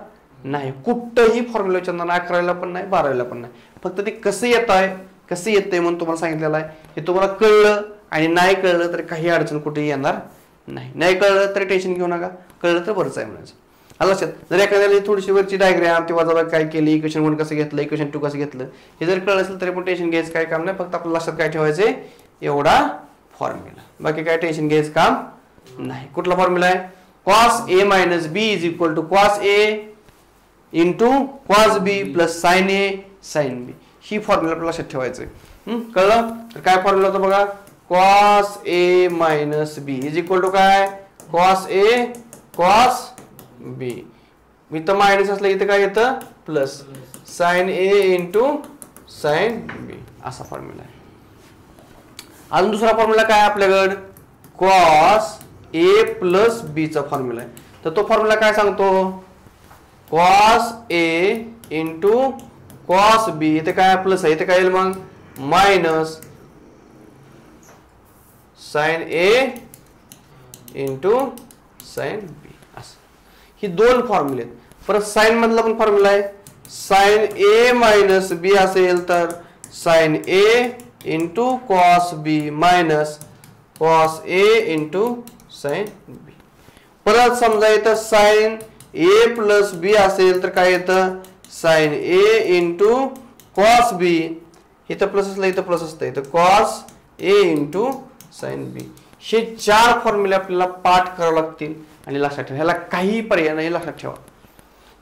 नाही, कुठंही फॉर्म्युला विचारणार नाही, 11वीला पण नाही 12वीला पण नाही. फक्त ते कसं येतंय म्हणून तुम्हाला सांगितलेलं आहे. हे तुम्हाला कळलं आणि नाही कळलं तर काही अडचण कुठेही येणार नाही. नाही कळलं तरी टेन्शन घेऊ नका, कळलं तर बरंच आहे म्हणायचं. लक्षात. जर एखाद्याला थोडीशी वरची डायग्राम किंवा जरा काय केली, इक्वेशन 1 कसं घेतलं, इक्वेशन 2 कसं घेतलं, हे जर कळलं असेल तरी पण टेन्शन घ्यायचं काय काम नाही. फक्त आपल्या लक्षात काय ठेवायचं एवढा फॉर्म्युला, बाकी काय टेन्शन घ्यायचं काम नाही. कुठला फॉर्म्युला आहे cos A minus B is equal to cos A into cos B plus sin A sin B. ही फॉर्म्युला आपल्याला लक्षात ठेवायचं. कळलं तर काय फॉर्म्युला होता बघा, cos A minus B is equal to काय cos A cos B. इथं मायनस असलं इथं काय येतं plus sin A into sin B, असा फॉर्म्युला आहे. अजून दुसरा फॉर्म्युला काय आपल्याकडे cos A प्लस B चा फॉर्म्युला आहे. तर तो फॉर्म्युला काय सांगतो cos A into cos B, इथे काय प्लस आहे, इथे काय येईल मग minus sin A into sin B. ही दोन फॉर्म्युले आहेत. परत साइन मधला पण फॉर्म्युला आहे, sin A मायनस B असेल तर sin A into cos B minus cos A into sine B. परत समजा इथं साइन ए प्लस बी असेल तर काय येतं साइन ए इंटू कॉस बी. इथं प्लस असलं इथं प्लस असतं इथं cos A into sine B. हे 4 फॉर्म्युले आपल्याला पाठ करावे लागतील आणि लक्षात ठेवा. ह्याला काही पर्याय नाही, लक्षात ठेवा.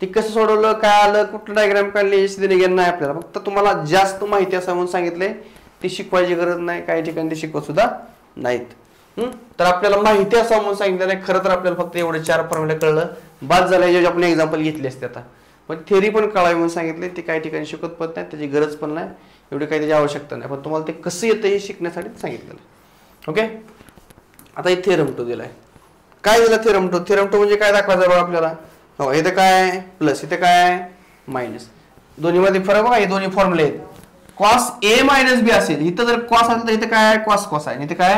ती कसं सोडवलं काय आलं कुठलं डायग्राम काढले याची देणं नाही आपल्याला. फक्त तुम्हाला जास्त माहिती असं म्हणून सांगितले, ती शिकवायची गरज नाही. काही ठिकाणी ते शिकवत सुद्धा नाहीत. तर आपल्याला माहिती असं म्हणून सांगितलं नाही. खरं तर आपल्याला फक्त एवढे 4 फॉर्म्युले कळलं बाद झालं. याची आपण एक्झाम्पल घेतली असते आता. पण थेरी पण कळावी म्हणून सांगितले. ते काही ठिकाणी शिकवत पण नाही, त्याची गरज पण नाही, एवढी काही त्याची आवश्यकता नाही. पण तुम्हाला ते कसं येतं हे शिकण्यासाठी सांगितलेलं. ओके. आता हे थेरम 2 दिलाय. काय दिलं थेरम 2? थेरम 2 म्हणजे काय दाखवायचं बघा आपल्याला. हो इथे काय प्लस इथे काय मायनस. दोन्हीमध्ये फरक बघा. हे दोन्ही फॉर्म्युले आहेत. कॉस ए मायनस बी असेल इथं जर कॉस असेल तर इथे काय कॉस कॉस आहे, इथे काय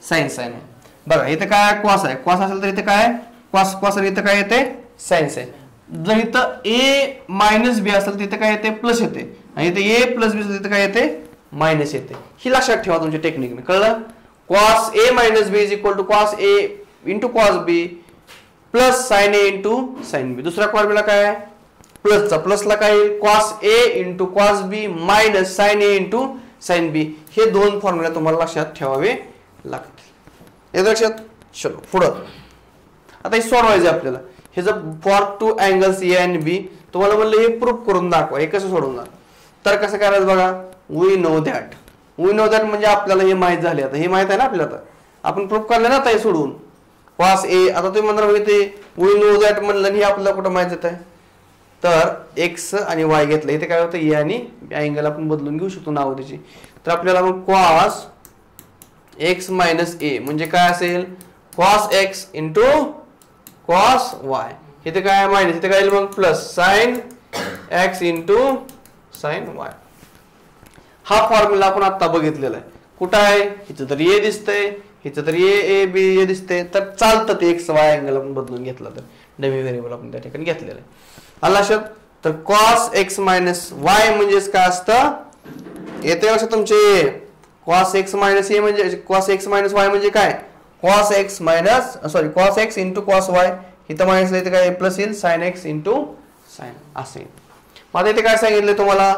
साइन साइन आहे. बघा इथे काय कॉस आहे, कॉस असेल तर इथे काय कॉस कॉस आणि इथे काय येते साइन साइन. जर इथं ए मायनस बी असेल तर इथे काय येते प्लस येते आणि इथे ए प्लस बी असेल तिथे काय येते मायनस येते. ही लक्षात ठेवा तुमच्या टेक्निकने. कळलं. Cos A minus B is equal to cos A into cos B plus sine A into sine B. दुसरा फॉर्म्युला काय आहे प्लसचा. प्लसला काय cos A into cos B minus sine A into sine B. हे 2 फॉर्म्युला तुम्हाला लक्षात ठेवावे लागतील. हे लक्षात. चलो पुढं. आता हे सोडवायचं आपल्याला. हे जर फॉर 2 अँगल्स ए आणि बी तुम्हाला म्हणलं हे प्रूफ करून दाखवा. हे कसं सोडवणार तर कसं करायचं बघा. वी नो दॅट म्हणजे आपल्याला हे माहित झाले. आता हे माहित आहे ना आपल्याला. आता आपण प्रूफ करले ना आता हे सोडवून कॉस ए. आता तुम्ही म्हणणार ते वी नो दॅट म्हणलं हे आपल्याला कुठं माहित येत आहे तर एक्स आणि वाय घेतलं. इथे काय होतं ए आणि अँगल आपण बदलून घेऊ शकतो नाव त्याची. तर आपल्याला मग कॉस एक्स मायनस ए म्हणजे काय असेल cos x into cos Y. इथे काय मायनस इथे काय मग plus sine x into sine Y. हा फॉर्म्युला आपण आता बघितलेला आहे. कुठं आहे इथं तर ए दिसतंय, इथं तर ए बी ए दिसतंय. तर चालतं ते एक्स वाय अँगल आपण बदलून घेतला तर डमी व्हेरिएबल आपण त्या ठिकाणी घेतलेलं आहे. आला लक्षात. तर कॉस एक्स मायनस वाय म्हणजेच काय असतं येते लक्षात तुमचे. कॉस एक्स मायनस ए म्हणजे कॉस एक्स मायनस वाय म्हणजे काय cos x minus sorry cos x into cos Y. इथं मायनस इथे काय प्लस येईल साइन एक्स इंटू साइन असे. आता इथे काय सांगितलं तुम्हाला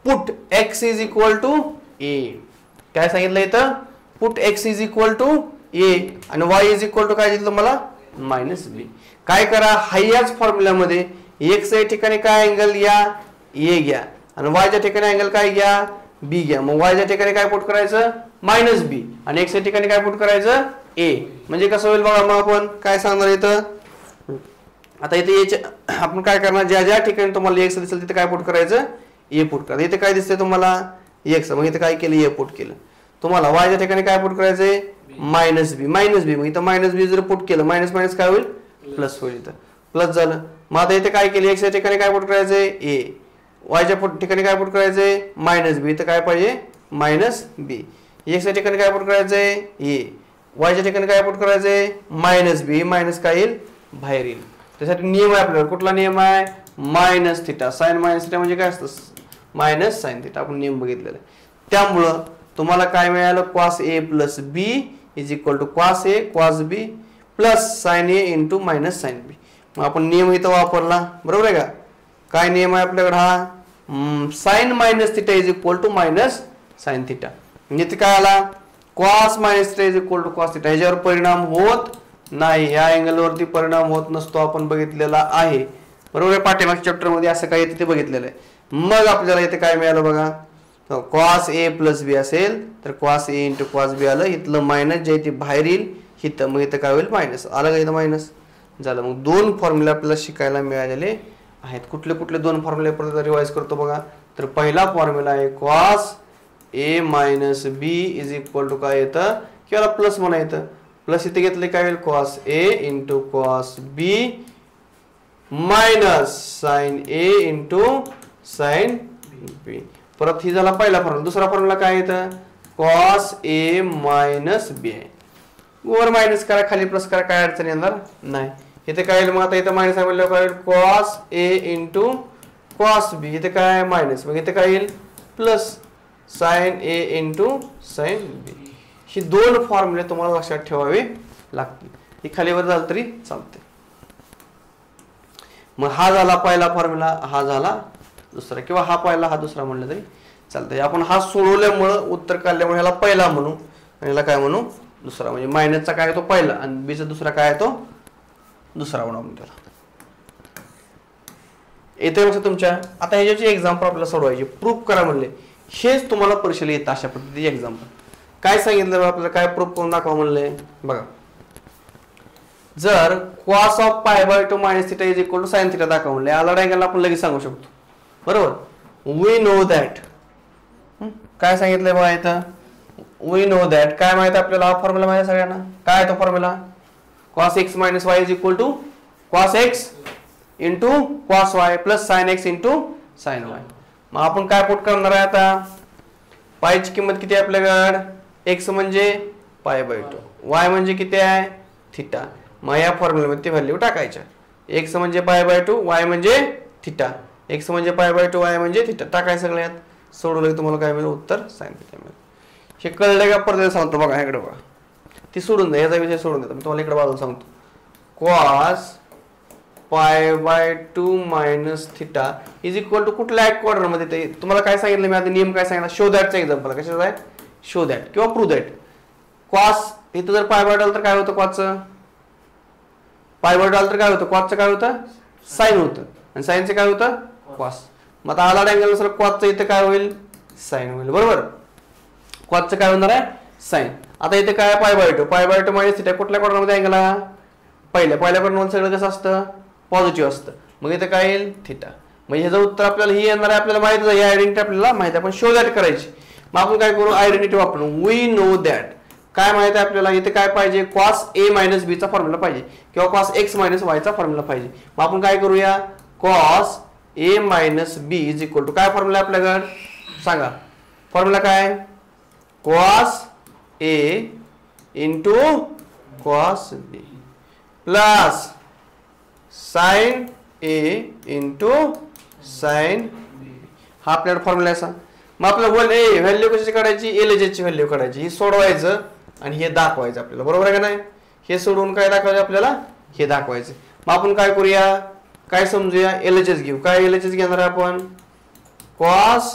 put X is equal to A. काय सांगितलं इथं put X is equal to A आणि वाय इज इक्वल टू काय दिलं तुम्हाला मायनस बी. काय करा हायच फॉर्म्युल्यामध्ये एक्स या ठिकाणी काय अँगल या ए घ्या आणि वायच्या ठिकाणी अँगल काय घ्या बी घ्या. मग वायच्या ठिकाणी काय पुट करायचं मायनस बी आणि एक्स या ठिकाणी काय पुट करायचं ए. म्हणजे कसं होईल बघा. मग आपण काय सांगणार इथं आता इथे आपण काय करणार ज्या ज्या ठिकाणी तुम्हाला एक्स दिसेल तिथे काय पुट करायचं ए पुट करा. इथे काय दिसतंय तुम्हाला एक्स मग इथे काय केलं ए पुट केलं. तुम्हाला वायच्या ठिकाणी काय पुट करायचंय मायनस बी मग इथं मायनस बी जर पुट केलं मायनस मायनस काय होईल प्लस होईल. इथं प्लस झालं. मग आता इथे काय केलं एक्स या ठिकाणी काय पुट करायचंय ए वायच्या ठिकाणी काय पुट करायचंय मायनस बी. इथं काय पाहिजे मायनस बी. एक्स या ठिकाणी काय पुट करायचंय ए वायच्या ठिकाणी काय पुट करायचंय मायनस बी. मायनस काय येईल बाहेर येईल. त्यासाठी नियम आहे आपल्याला. कुठला नियम आहे minus theta. Sine minus theta म्हणजे काय असतं मायनस साइन थिटा. आपण नियम बघितलेला आहे. त्यामुळं तुम्हाला काय मिळालं cos A plus B is equal to cos A cos B plus sine A into minus sine B. मग आपण नियम इथं वापरला बरोबर आहे का. काय नियम आहे आपल्याकडे हा sine minus theta is equal to minus sine theta. म्हणजे ते काय आला cos minus theta is equal to cos theta. ह्याच्यावर परिणाम होत नाही. या अँगल वरती परिणाम होत नसतो आपण बघितलेला आहे बरोबर आहे. पाठीमागच्या चॅप्टर मध्ये असं काय येते ते बघितलेलं आहे. मग आपल्याला इथे काय मिळालं बघा कॉस ए प्लस बी असेल तर कॉस ए इंटू कॉस बी आलं. इथलं मायनस जे ते बाहेर येईल इथं मग इथं काय होईल मायनस आलं का इथं मायनस झालं. मग 2 फॉर्म्युला आपल्याला शिकायला मिळालेले आहेत. कुठले कुठले 2 फॉर्म्युले परत रिवाइज करतो बघा. तर पहिला फॉर्म्युला आहे cos A minus B is equal to काय येतं किंवा प्लस म्हणा येतं. प्लस इथे घेतले काय होईल cos A into cos B minus sine A into sine B. परत ही झाला पहिला फॉर्म्युला. दुसरा फॉर्म्युला काय येतं कॉस ए मायनस बी आहे. वर मायनस करा खाली प्लस करा काय अडचण येणार नाही. इथे काय मग आता इथं मायनस आहे म्हणल्यावर काय कॉस ए इंटू कॉस बी. इथे काय मायनस मग इथे काय येईल plus sine A into sine बी. ही दोन फॉर्म्युले तुम्हाला लक्षात ठेवावे लागतील. ही खालीवर झालं तरी चालते. मग हा झाला पहिला फॉर्म्युला, हा झाला दुसरा, किंवा हा पहिला हा दुसरा म्हणलं तरी चालतंय. आपण हा सोडवल्यामुळं उत्तर काढल्यामुळे ह्याला पहिला म्हणू आणि ह्याला काय म्हणू दुसरा. म्हणजे मायनसचा काय आहे तो पहिला आणि बीचा दुसरा काय आहे तो दुसरा म्हणू आपण त्याला. येते लक्षात तुमच्या. आता ह्याची एक्झाम्पल आपल्याला सोडवायची, प्रूफ करा म्हणले. हेच तुम्हाला परीक्षेला येतं अशा पद्धतीचे एक्झाम्पल. काय सांगितलं आपल्याला, काय प्रूफ करून दाखवा म्हणले. बघा, जर cos of π/2 minus theta is equal to sine theta दाखवा म्हणले, आला अँगल आपण लगेच सांगू शकतो. बरोबर. वी नो दॅट, काय सांगितलंय बघा इथं, वी नो दॅट, काय माहिती आपल्याला, हा फॉर्म्युला माहिती सगळ्यांना. काय तो formula, cos x minus y is equal to cos x into cos y plus sin x into sin y. मग आपण काय पुट करणार आहे आता, पायची किंमत किती आहे आपल्याकडे, x म्हणजे π/2, y म्हणजे किती आहे थिटा. मग या फॉर्म्युल्यामध्ये ती व्हॅल्यू टाकायच्या. x म्हणजे π/2, y म्हणजे थिटा, x म्हणजे π/2, y म्हणजे थिटा टाकाय. सगळ्यात सोडवलं की तुम्हाला काय मिळेल, उत्तर sin थिटा मिळेल. हे कळलं का, परत सांगतो बघा, इकडे बघा, ती सोडून द्या, याचा विषय सोडून देतो मी तुम्हाला. इकडे बाजूला सांगतो, cos π/2 minus theta is equal to कुठल्या क्वाड्रंट मध्ये ते तुम्हाला काय सांगितलं मी आता, नियम काय सांगितला, शो दॅटचा एक्झाम्पल. कशाचा आहे, शो दॅट किंवा प्रूव्ह दॅट. cos इथं जर π/2 आलं तर काय होतं, cosचं π/2 आलं तर काय होतं, cosचं काय होतं साइन होतं आणि साइनचं काय होतं cos. मग आता आला अँगल सर cosचं इथं काय होईल साइन होईल. बरोबर. cosचं काय होणार आहे साइन. आता इथे काय π/2 मायनस थिटा कुठल्या क्वाड्रंट मध्ये अँगल आहे, पहिल्या क्वाड्रंट मध्ये सगळं कसं असतं पॉझिटिव्ह असतं. मग इथे काय येईल थिटा. मग ह्याचं उत्तर आपल्याला ही येणार आहे, आपल्याला माहिती आहे, आयडेंटिटी आपल्याला माहिती आहे, आपण शो दॅट करायची. मग आपण काय करू, आयडेंटिटी वापरू, वी नो दॅट. काय माहिती आहे आपल्याला, इथे काय पाहिजे, cos a मायनस b चा फॉर्म्युला पाहिजे किंवा cos x मायनस y चा फॉर्म्युला पाहिजे. मग आपण काय करूया, cos a minus b is equal to काय फॉर्म्युला आपल्याकडे सांगा, फॉर्म्युला काय, cos a into cos b plus sin a into sin b. हा आपल्याला फॉर्म्युला असा. मग आपल्याला व्हॅल्यू कशी काढायची, LHS ची व्हॅल्यू काढायची, ही सोडवायचं आणि हे दाखवायचं आपल्याला. बरोबर आहे का नाही. हे सोडून काय दाखवायचं आपल्याला, हे दाखवायचं. मग आपण काय करूया, काय समजूया, LHS घेऊ. काय LHS घेणार आहे आपण, cos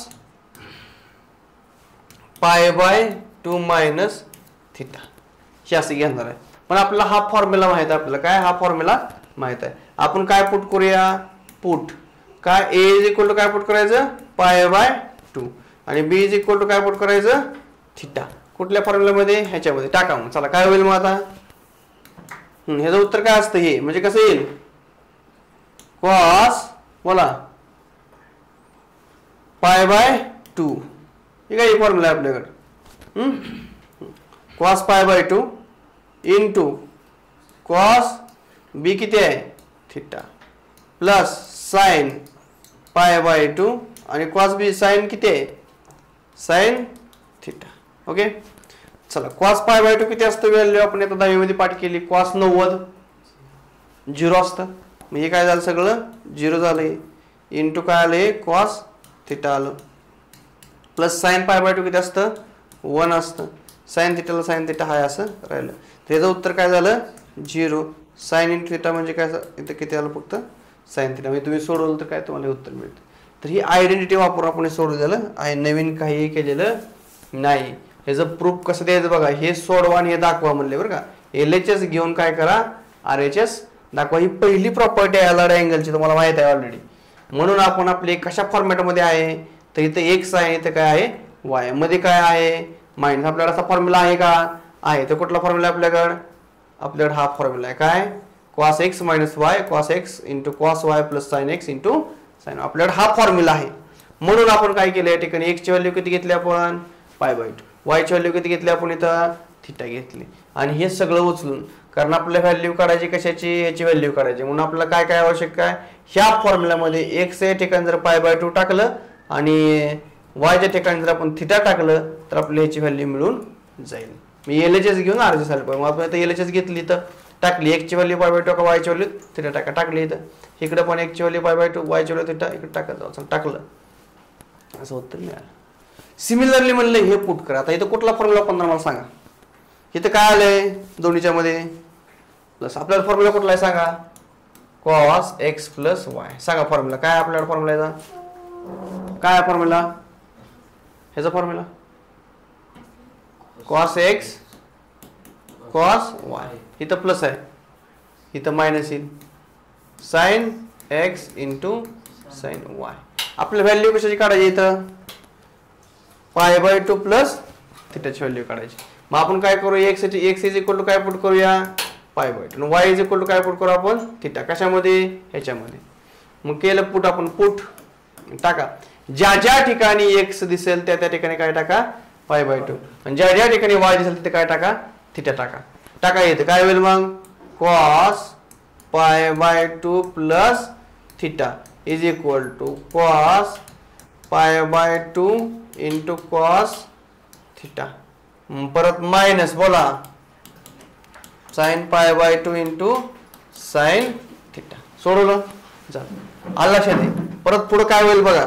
π/2 मायनस थिटा हे असं घेणार आहे. पण आपल्याला हा फॉर्म्युला माहित आहे, आपल्याला काय हा फॉर्म्युला माहित आहे. आपण काय पुट करूया, पुट काय a इज इक्वल टू काय पुट करायचं π/2 आणि b इज इक्वल टू काय पुट करायचं थिटा. कुठल्या फॉर्म्युल्यामध्ये, ह्याच्यामध्ये टाका. मग चला काय होईल मग आता, ह्याचं उत्तर काय असतं, हे म्हणजे कसं येईल, cos बोला π/2 हे काय फॉर्म्युला आहे आपल्याकडे, cos π/2 इंटू cos b किती आहे थिटा प्लस sin π/2 आणि cos b sin किती आहे sin थिटा. ओके. चला cos π/2 किती असतं व्हॅल्यू, आपण आता 10वी मध्ये पाठ केली, cos 90 0 असतं. मग हे काय झालं, सगळं 0 झालंय, इंटू काय आलंय cos थिटा आलं, प्लस sin π/2 किती असतं 1 असतं, sin थिटाला sin थिटा हाय असं राहिलं. त्याचं उत्तर काय झालं 0. sin इंटू थिटा म्हणजे काय, इथं किती आलं फक्त sin थिटा. म्हणजे तुम्ही सोडवलं तर काय तुम्हाला उत्तर मिळतं. तर ही आयडेंटिटी वापरून आपण सोडवलेलं आहे, नवीन काही केलेलं नाही. ह्याचं प्रूफ कसं द्यायचं बघा, हे सोडवा आणि हे दाखवा म्हणले बरं का. LHS घेऊन काय करा, RHS दाखवा. ही पहिली प्रॉपर्टी आहे अलॉड अँगलची, तुम्हाला माहित आहे ऑलरेडी. म्हणून आपण आपले कशा फॉर्मॅटमध्ये आहे, तर इथे x आहे, इथे काय आहे y, मध्ये काय आहे मायनस. आपल्याला असा फॉर्म्युला आहे का, आहे. तर कुठला फॉर्म्युला आपल्याकडे हा फॉर्म्युला आहे काय, cos x minus y, cos x into cos y plus sin x into sin. आपल्याकडे हा फॉर्म्युला आहे. म्हणून आपण काय केलं, या ठिकाणी x ची व्हॅल्यू किती घेतली आपण π/2, y ची व्हॅल्यू किती घेतली आपण इथं थिटा घेतली. आणि हे सगळं उचलून, कारण आपल्याला व्हॅल्यू काढायची कशाची, याची व्हॅल्यू काढायची. म्हणून आपल्याला काय काय आवश्यक आहे, ह्या फॉर्म्युल्यामध्ये x या ठिकाणी जर π/2 टाकलं आणि y च्या ठिकाणी जर आपण थिटा टाकलं तर आपल्याला ह्याची व्हॅल्यू मिळून जाईल. मी LHS घेऊन RHS आलं पाहिजे. मग आपण आता LHS घेतली तर टाकली, x ची व्हॅल्यू π/2 टाका, y ची व्हॅल्यू थिटा टाका, टाकली इथं. इकडे पण x ची व्हॅल्यू π/2, y ची व्हॅल्यू थिटा, इकडे टाकत जाऊ. टाकलं, असं उत्तर मिळालं. सिमिलरली म्हणलं हे पुट करा. आता इथं कुठला फॉर्म्युला पण मला सांगा, इथं काय आलंय दोन्हीच्या मध्ये प्लस. आपल्याला फॉर्म्युला कुठला आहे सांगा? cos x plus y. सांगा फॉर्म्युला काय आपल्याला फॉर्म्युला याचा? काय फॉर्म्युला ह्याचा? Formula cos x cos y. इथं प्लस आहे, इथं मायनस येईल. sin x into sin y. आपल्या व्हॅल्यू कशाची काढायची? इथं π/2 प्लस थिटाची व्हॅल्यू काढायची. मग आपण काय करू? x इज इक्वल टू काय पुट करूया? π/2. y इज इक्वल टू काय पुट करू आपण? थिटा. कशामध्ये? ह्याच्यामध्ये. मग केलं पुट आपण, पुट टाका. ज्या ज्या ठिकाणी x दिसेल त्या त्या ठिकाणी काय टाका? π/2. आणि ज्या ज्या ठिकाणी y दिसेल तिथे काय टाका? थिटा टाका. टाका येते काय होईल मग? cos π/2 plus theta is equal to cos π/2 into cos theta. परत मायनस बोला sin π/2 इंटू sin थिटा. सोडवलं जा. आलं लक्षात आहे. परत पुढे काय होईल बघा?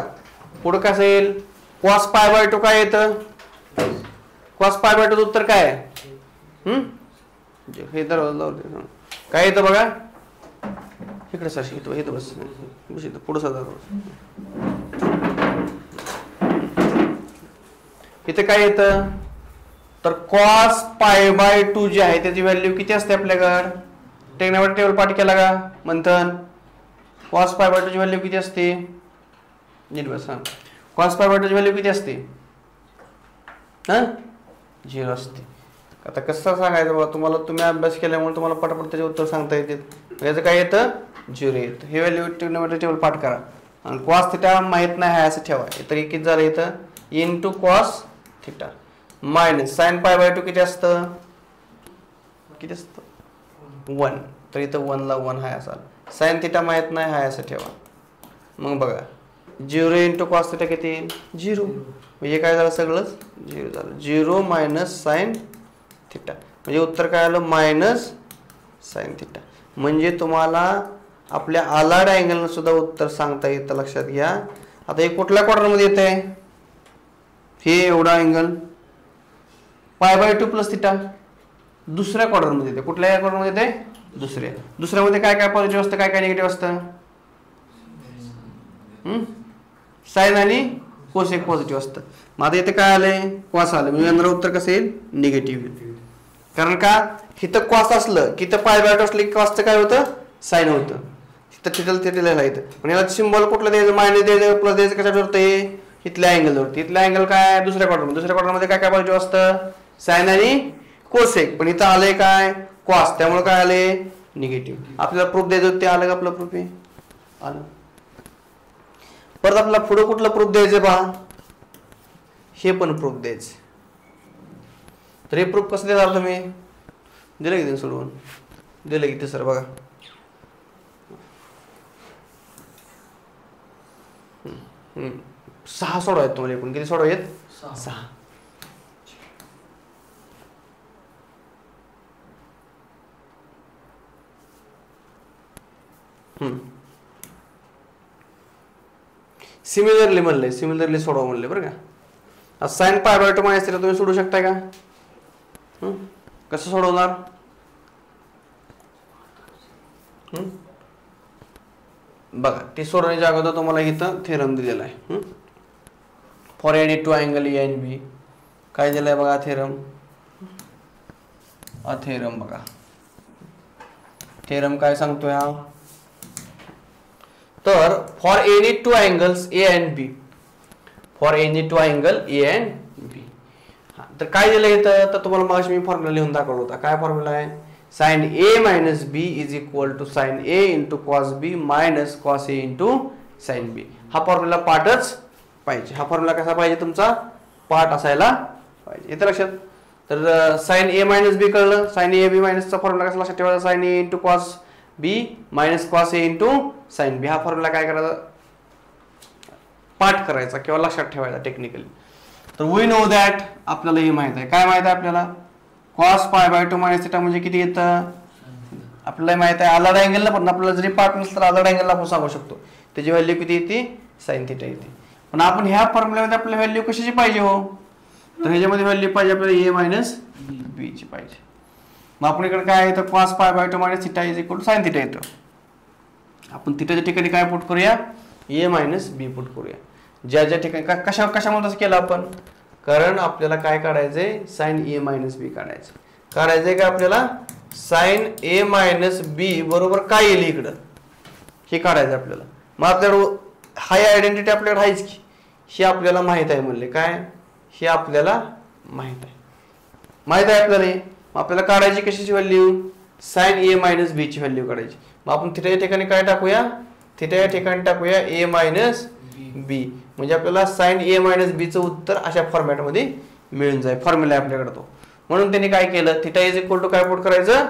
पुढे कसं येईल? cos π/2 काय येतं? cos π/2 उत्तर काय आहे? हे तर काय येतं बघा? इकडे सरशी इथं बस पुढे सदा. इथे काय येतं? तर cos π/2 जे आहे त्याची व्हॅल्यू किती असते आपल्याकडे? टेक्नॉमेट्री टेबल पाठ केला का मंथन? cos π/2 ची व्हॅल्यू किती असते? नीट बस. हा, cos π/2 ची व्हॅल्यू किती असते? 0 असते. आता कसं सांगायचं बाबा तुम्हाला? तुम्ही अभ्यास केल्यामुळे तुम्हाला पटापट त्याचे उत्तर सांगता येते. याचं काय येतं? 0 येतं. हे व्हॅल्यू टेक्नॉमेट्री टेबल पाठ करा. आणि cos थिटा माहित नाही आहे असं ठेवा. तर किती झालं इथं? Into cos theta minus sin π/2 किती असतं? किती असतं? 1. तर इथं 1 ला 1 आहे असा. sin थिटा माहित नाही आहे असं ठेवा. मग बघा 0 इंटू cos थिटा किती? 0. म्हणजे काय झालं? सगळंच 0 झालं. 0 मायनस sin थिटा म्हणजे उत्तर काय आलं? Minus sin theta. म्हणजे तुम्हाला आपल्या आलाड अँगलनं सुद्धा उत्तर सांगता येतं. लक्षात घ्या. आता हे कुठल्या क्वाड्रंटमध्ये येत आहे? हे एवढा अँगल π/2 प्लस थिटा दुसऱ्या क्वाड्रंटमध्ये येते. कुठल्या क्वाड्रंटमध्ये येते? दुसऱ्यामध्ये काय काय पॉझिटिव्ह असतं, काय काय निगेटिव्ह असतं? साइन आणि कोसेक पॉझिटिव्ह असतं. मग आता इथे काय आलंय? कॉस आलं. म्हणजे येणारं उत्तर कसं येईल? निगेटिव्ह येईल. कारण का? इथं कॉस असलं की इथं π/2 असलं की कॉसचं काय होतं? साइन होतं. तिथं लिहिलं इथं. पण याला सिम्बॉल कुठलं द्यायचं? मायनस द्यायचं, प्लस द्यायचं. कशावरती? इथल्या अँगलवरती. इथल्या अँगल काय? दुसऱ्या क्वाड्रंटमध्ये काय काय पॉझिटिव्ह असतं? साइन आणि कोसेक. पण इथं आलंय काय? कॉस. त्यामुळे काय आले? निगेटिव्ह. आपल्याला प्रूफ द्यायचं ते आलं का? आपलं प्रूफ आहे आलं. परत आपल्याला पुढे कुठलं प्रूफ द्यायचं पहा? हे पण प्रूफ द्यायचं. तर हे प्रूफ कसं देणार तुम्ही? दिलं की सोडवून? दिलं की तिसरं बघा. सहा सोडवा आहेत तुम्हाला. एकूण किती सोडवा आहेत? 6. सिमिलरली म्हणले, सिमिलरली सोडवा म्हणले बरं का. साइन π/2 माहिती असतील तुम्ही सोडू शकताय का? कसं सोडवणार? बघा ते सोडवण्याच्या अगोदर तुम्हाला इथं थेरम दिलेला आहे. For any two angle A and B काय दिलंय बघा? थेरम. थेरम बघा. थेरम काय सांगतोय हा? तर for any two angles A and B, for any two angle A and B. तर काय दिलं इथं? तर तुम्हाला मग मी फॉर्म्युला लिहून दाखवला होता. काय फॉर्म्युला आहे? Sine A minus B is equal to sine A into cos B minus cos A into sine B. हा फॉर्म्युला पार्टच पाहिजे. हा फॉर्म्युला कसा पाहिजे? तुमचा पार्ट असायला पाहिजे. इथं लक्षात. तर साइन ए मायनस बी कळलं. साइन ए बी मायनसचा फॉर्म्युला कसा लक्षात ठेवायचा? Sign A into cos B minus cos A into sine B. हा फॉर्म्युला काय करायचा? पाठ करायचा किंवा लक्षात ठेवायचा टेक्निकली. तर वी नो दॅट. आपल्याला हे माहित आहे. काय माहित आहे आपल्याला? cos π/2 मायनस थिटा म्हणजे किती येतं? आपल्याला माहित आहे. आलाड अँगलला पण आपल्याला जरी पार्ट नसलं तर आलाड अँगलला आपण सांगू शकतो. त्याची व्हॅल्यू किती येते? साइन थिटा येते. पण आपण ह्या फॉर्म्युल्यामध्ये आपल्याला व्हॅल्यू कशाची पाहिजे हो? तर ह्याच्यामध्ये व्हॅल्यू पाहिजे आपल्याला a मायनस b ची पाहिजे. मग आपण इकडे काय येतं cos pi by 2 minus theta is equal to sine theta येतं. आपण थिटाच्या ठिकाणी काय पुट करूया a मायनस b पुट करूया. ज्या ज्या ठिकाणी कशामुळे तसं केलं आपण, कारण आपल्याला काय काढायचंय साइन a मायनस b काढायचंय का आपल्याला साइन a मायनस b बरोबर काय येईल इकडं हे काढायचं आपल्याला. मग आपल्याला हाय आयडेंटिटी आपल्याकडे आहेच की, हे आपल्याला माहित आहे म्हणले काय, हे आपल्याला माहित आहे आपल्याला. आपल्याला काढायची कशाची value sine a minus b ची व्हॅल्यू काढायची. मग आपण थिटाच्या ठिकाणी काय टाकूया, थिटाच्या ठिकाणी टाकूया a मायनस b, म्हणजे आपल्याला साइन a मायनस b चं उत्तर अशा फॉर्मॅटमध्ये मिळून जाईल. फॉर्म्युला आहे आपल्याकडे तो. म्हणून त्यांनी काय केलं थिटा इज इक्वल टू काय पुट करायचं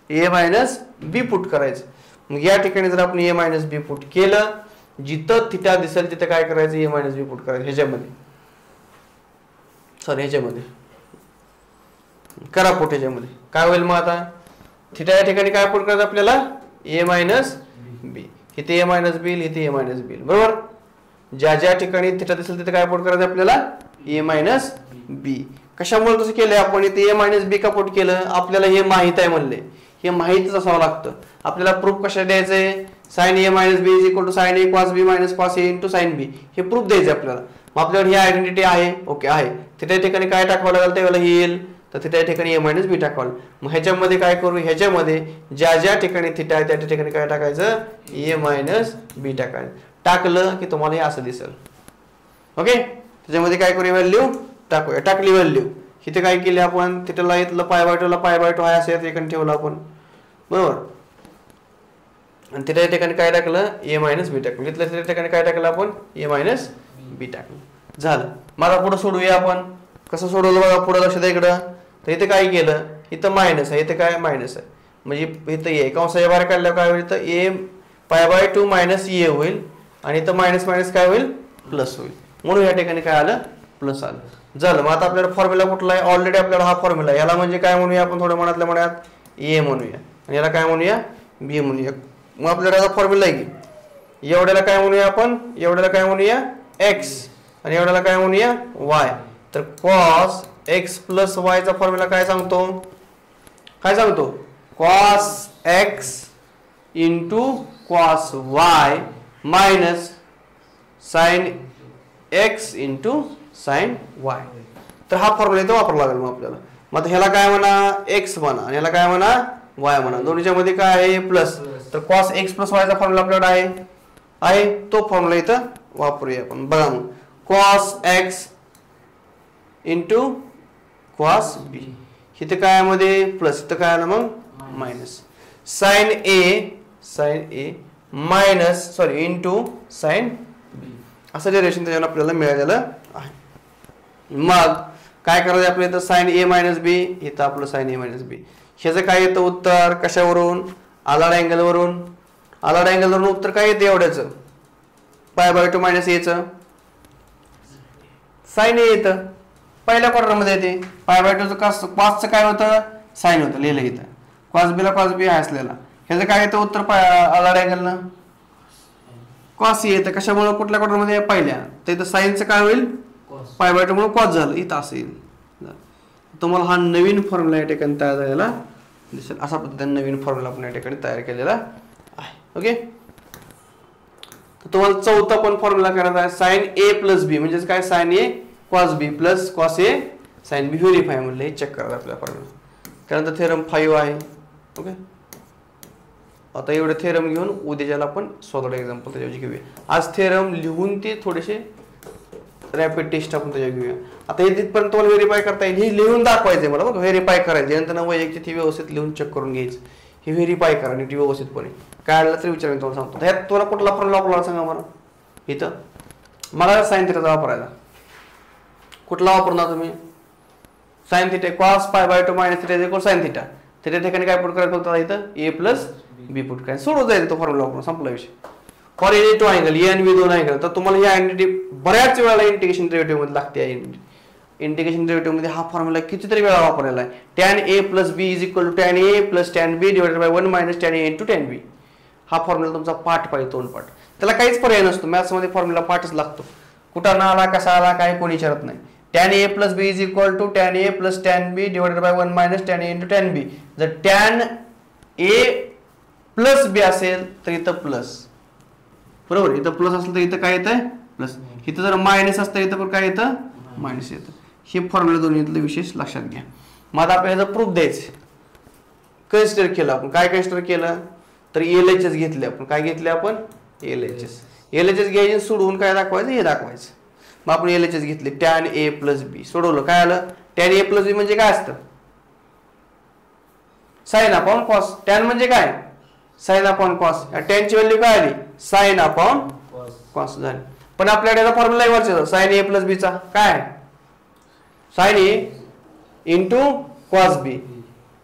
a मायनस b पुट करायचं. मग या ठिकाणी जर आपण a मायनस b पुट केलं, जिथं थिटा दिसेल तिथं काय करायचं a मायनस b पुट करायचं. ह्याच्यामध्ये करा पुट. ह्याच्यामध्ये काय होईल मग आता थिटा या ठिकाणी काय पुट करायचं आपल्याला a मायनस b, इथे a मायनस b इथे a मायनस b बरोबर. ज्या ज्या ठिकाणी थिटा दिसेल तिथे काय पुट करायचं आपल्याला a मायनस b. कशामुळे तसं केलंय आपण इथे a मायनस b का पुट केलं, आपल्याला हे माहित आहे म्हणले, हे माहितच असावं लागतं. आपल्याला प्रूफ कशा द्यायचंय sine a minus b is equal to sine a cos b minus cos a into sine b, हे प्रूफ द्यायचं आपल्याला. मग आपल्याकडे ही आयडेंटिटी आहे, ओके आहे. थिटा ठिकाणी काय टाकावं लागेल त्यावेळेला हे येईल, तर थिटा ठिकाणी a मायनस b टाकावं. मग ह्याच्यामध्ये काय करू, ह्याच्यामध्ये ज्या ज्या ठिकाणी थिटा आहे त्या ठिकाणी काय टाकायचं a मायनस b टाकायचं. टाकलं की तुम्हाला हे असं दिसेल. ओके, त्याच्यामध्ये काय करूया व्हॅल्यू टाकूया. टाकली व्हॅल्यू, इथे काय केली आपण थिटाला इथलं पाय बाय 2 ला पाय बाय 2 आहे असं या ठिकाणी ठेवलं आपण बरोबर. आणि त्या ठिकाणी काय टाकलं a मायनस b टाकलं. इथल्या त्या ठिकाणी काय टाकलं आपण a मायनस b टाकलं. झालं. मला पुढे सोडूया आपण. कसं सोडवलं बघा, पुढे लक्ष द्या इकडं. तर इथे काय केलं, इथं मायनस आहे, इथे काय मायनस आहे, म्हणजे इथं a कंसाच्या बाहेर काढल्यावर काय होईल तर a पाय बाय 2 मायनस a होईल आणि इथं मायनस मायनस काय होईल प्लस होईल. म्हणून या ठिकाणी काय आलं प्लस आलं. झालं. मग आता आपल्याला फॉर्म्युला कुठला आहे, ऑलरेडी आपल्याला हा फॉर्म्युला, याला म्हणजे काय म्हणूया आपण थोड्या मनातल्या मनात a म्हणूया आणि याला काय म्हणूया b म्हणूया. मग आपल्याला फॉर्म्युला आहे की एवढ्याला काय म्हणूया आपण, एवढ्याला काय म्हणूया x आणि एवढ्याला काय म्हणूया y. तर cos x प्लस y चा फॉर्म्युला काय सांगतो, cos x into cos y minus sin x into sin y. तर हा फॉर्म्युला इथं वापरावा लागेल. मग आपल्याला मग ह्याला काय म्हणा x म्हणा आणि ह्याला काय म्हणा y म्हणा. दोन्हीच्या मध्ये काय आहे प्लस. तर cos x प्लस y चा फॉर्म्युला आपल्याकडे आहे तो फॉर्म्युला इथं वापरूया आपण. बघा मग cos x into cos b, इथे काय मध्ये प्लस, इथं काय आलं मग minus, sin a minus into sin b, असं डेरिव्हेशन त्याच्यावर आपल्याला मिळालेलं आहे. मग काय करायचं आपल्या इथं sin a मायनस b, इथं आपलं sin a मायनस b. ह्याचं काय येतं उत्तर कशावरून, आलाड अँगल वरून. आलाड अँगल वरून उत्तर काय येते एवढ्याचं पाय बाय 2 मायनस a चं sin a येतं. पहिल्या क्वाड्रंट मध्ये येते. पाय बाय 2 चं cos चं काय होतं sin होतं, लिहिलं इथं. cos b ला cos b आहे असलेला. ह्याचं काय येतं उत्तर आलाड अँगलनं cos येतं. कशामुळे कुठल्या क्वाड्रंट मध्ये पहिल्या, तर इथं sin चं काय होईल पाय बाय 2 म्हणून cos झालं, इथं असं येईल. तुम्हाला हा नवीन फॉर्म्युला या ठिकाणी तयार झालेला दिसेल. अशा पद्धतीने नवीन फॉर्म्युला आपण या ठिकाणी तयार केलेला आहे. ओके, तुम्हाला चौथा पण फॉर्म्युला करायचा आहे sin a प्लस b, म्हणजेच काय sin a cos b plus cos a sin b. Verify म्हणलं हे चेक करायचं आपल्या फॉर्म्युला. त्यानंतर थेरम 5 आहे. ओके, आता एवढे थेरम घेऊन उद्याच्याला आपण स्वतः एक्झाम्पल त्याच्यावर घेऊया. आज थेरम लिहून ते थोडेसे रॅपिड टेस्ट आपण त्याच्या घेऊया. आता हे तिथपर्यंत तुम्हाला व्हेरीफाय करता येईल. हे लिहून दाखवायचे मला बघा, व्हेरीफाय करायचे नंतर वैयक्तिक ती व्यवस्थित लिहून चेक करून घ्यायचं. हे व्हेरीफाय करा नीट व्यवस्थितपणे. काय आलं तर विचार मी तुम्हाला सांगतो. ह्यात तुम्हाला कुठला फॉर्म्युला वापरला सांगा मला. इथं मला साइन थिटाचा वापरायचा. कुठला वापरणार तुम्ही sine theta cos pi by 2 minus theta equal sine theta. Theta ठिकाणी काय पुट करायचं फक्त इथं a प्लस b पुट करायचं. सोडवता येईल तो फॉर्म्युला वापरून, संपला विषय. For any two angle a आणि b दोन अँगल, तर तुम्हाला ही आयडेंटिटी बऱ्याच वेळेला इंटिग्रेशन डेरिव्हेटिव्ह मध्ये लागते. इंटिग्रेशन डेरिव्हेटिव्ह मध्ये हा फॉर्म्युला कितीतरी वेळा वापरलेला आहे. tan a plus b is equal to tan a plus tan b divided by 1 minus tan a into tan b. हा फॉर्म्युला तुमचा पाठ पाहिजे, तोंडपाठ. त्याला काहीच पर्याय नसतो. मॅथ्स मध्ये फॉर्म्युला पाठच लागतो. कुठं ना आला कसा आला काही कोणी विचारत नाही. tan a plus B is equal to tan a plus tan b divided by 1 minus tan a into tan b. जर tan a प्लस बी असेल तर इथं प्लस, बरोबर, इथं प्लस असेल तर इथं काय येतं प्लस, इथं जर मायनस असतं इथं पण काय येतं मायनस येतं. हे फॉर्म्युला दोन्हीतलं विशेष लक्षात घ्या. मग आता आपल्याला प्रूफ द्यायचं, कन्सिडर केलं आपण, काय कन्सिडर केलं तर LHS घेतले आपण, काय घेतले आपण LHS घ्यायचे, सोडवून काय दाखवायचं हे दाखवायचं. मग आपण LHS घेतले tan a प्लस बी, सोडवलं काय आलं tan a प्लस बी म्हणजे काय असतं साइन अपॉन कॉस. tan म्हणजे काय साइन अपॉन कॉस, tan ची व्हॅल्यू काय आली साइन अपॉन कॉस झाली. पण आपल्याकडे फॉर्म्युला वरचा साइन a प्लस बी चा काय sine a into cos B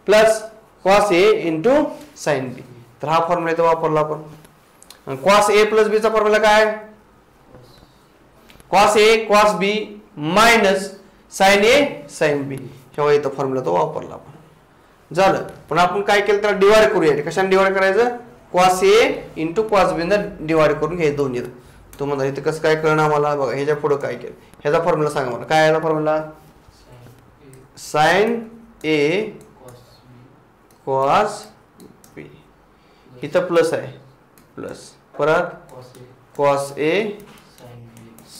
plus cos a into sine B. तर हा फॉर्म्युला इथं वापरला आपण. कॉस a प्लस बी चा फॉर्म्युला काय cos a cos b minus sine a sine b. तेव्हा इथं फॉर्म्युला तो वापरला आपण, झालं. पण आपण काय केलं त्याला डिवाइड करूया. कशाने डिवाइड करायचं cos a into cos b ने डिवाइड करून घ्यायचं दोन्ही. तो म्हणा इथं कसं काय कळणार आम्हाला बघा. ह्याच्या पुढे काय केलं ह्याचा फॉर्म्युला सांगा मला, काय आहे formula sine a cos b, इथं प्लस आहे प्लस, परत कॉस a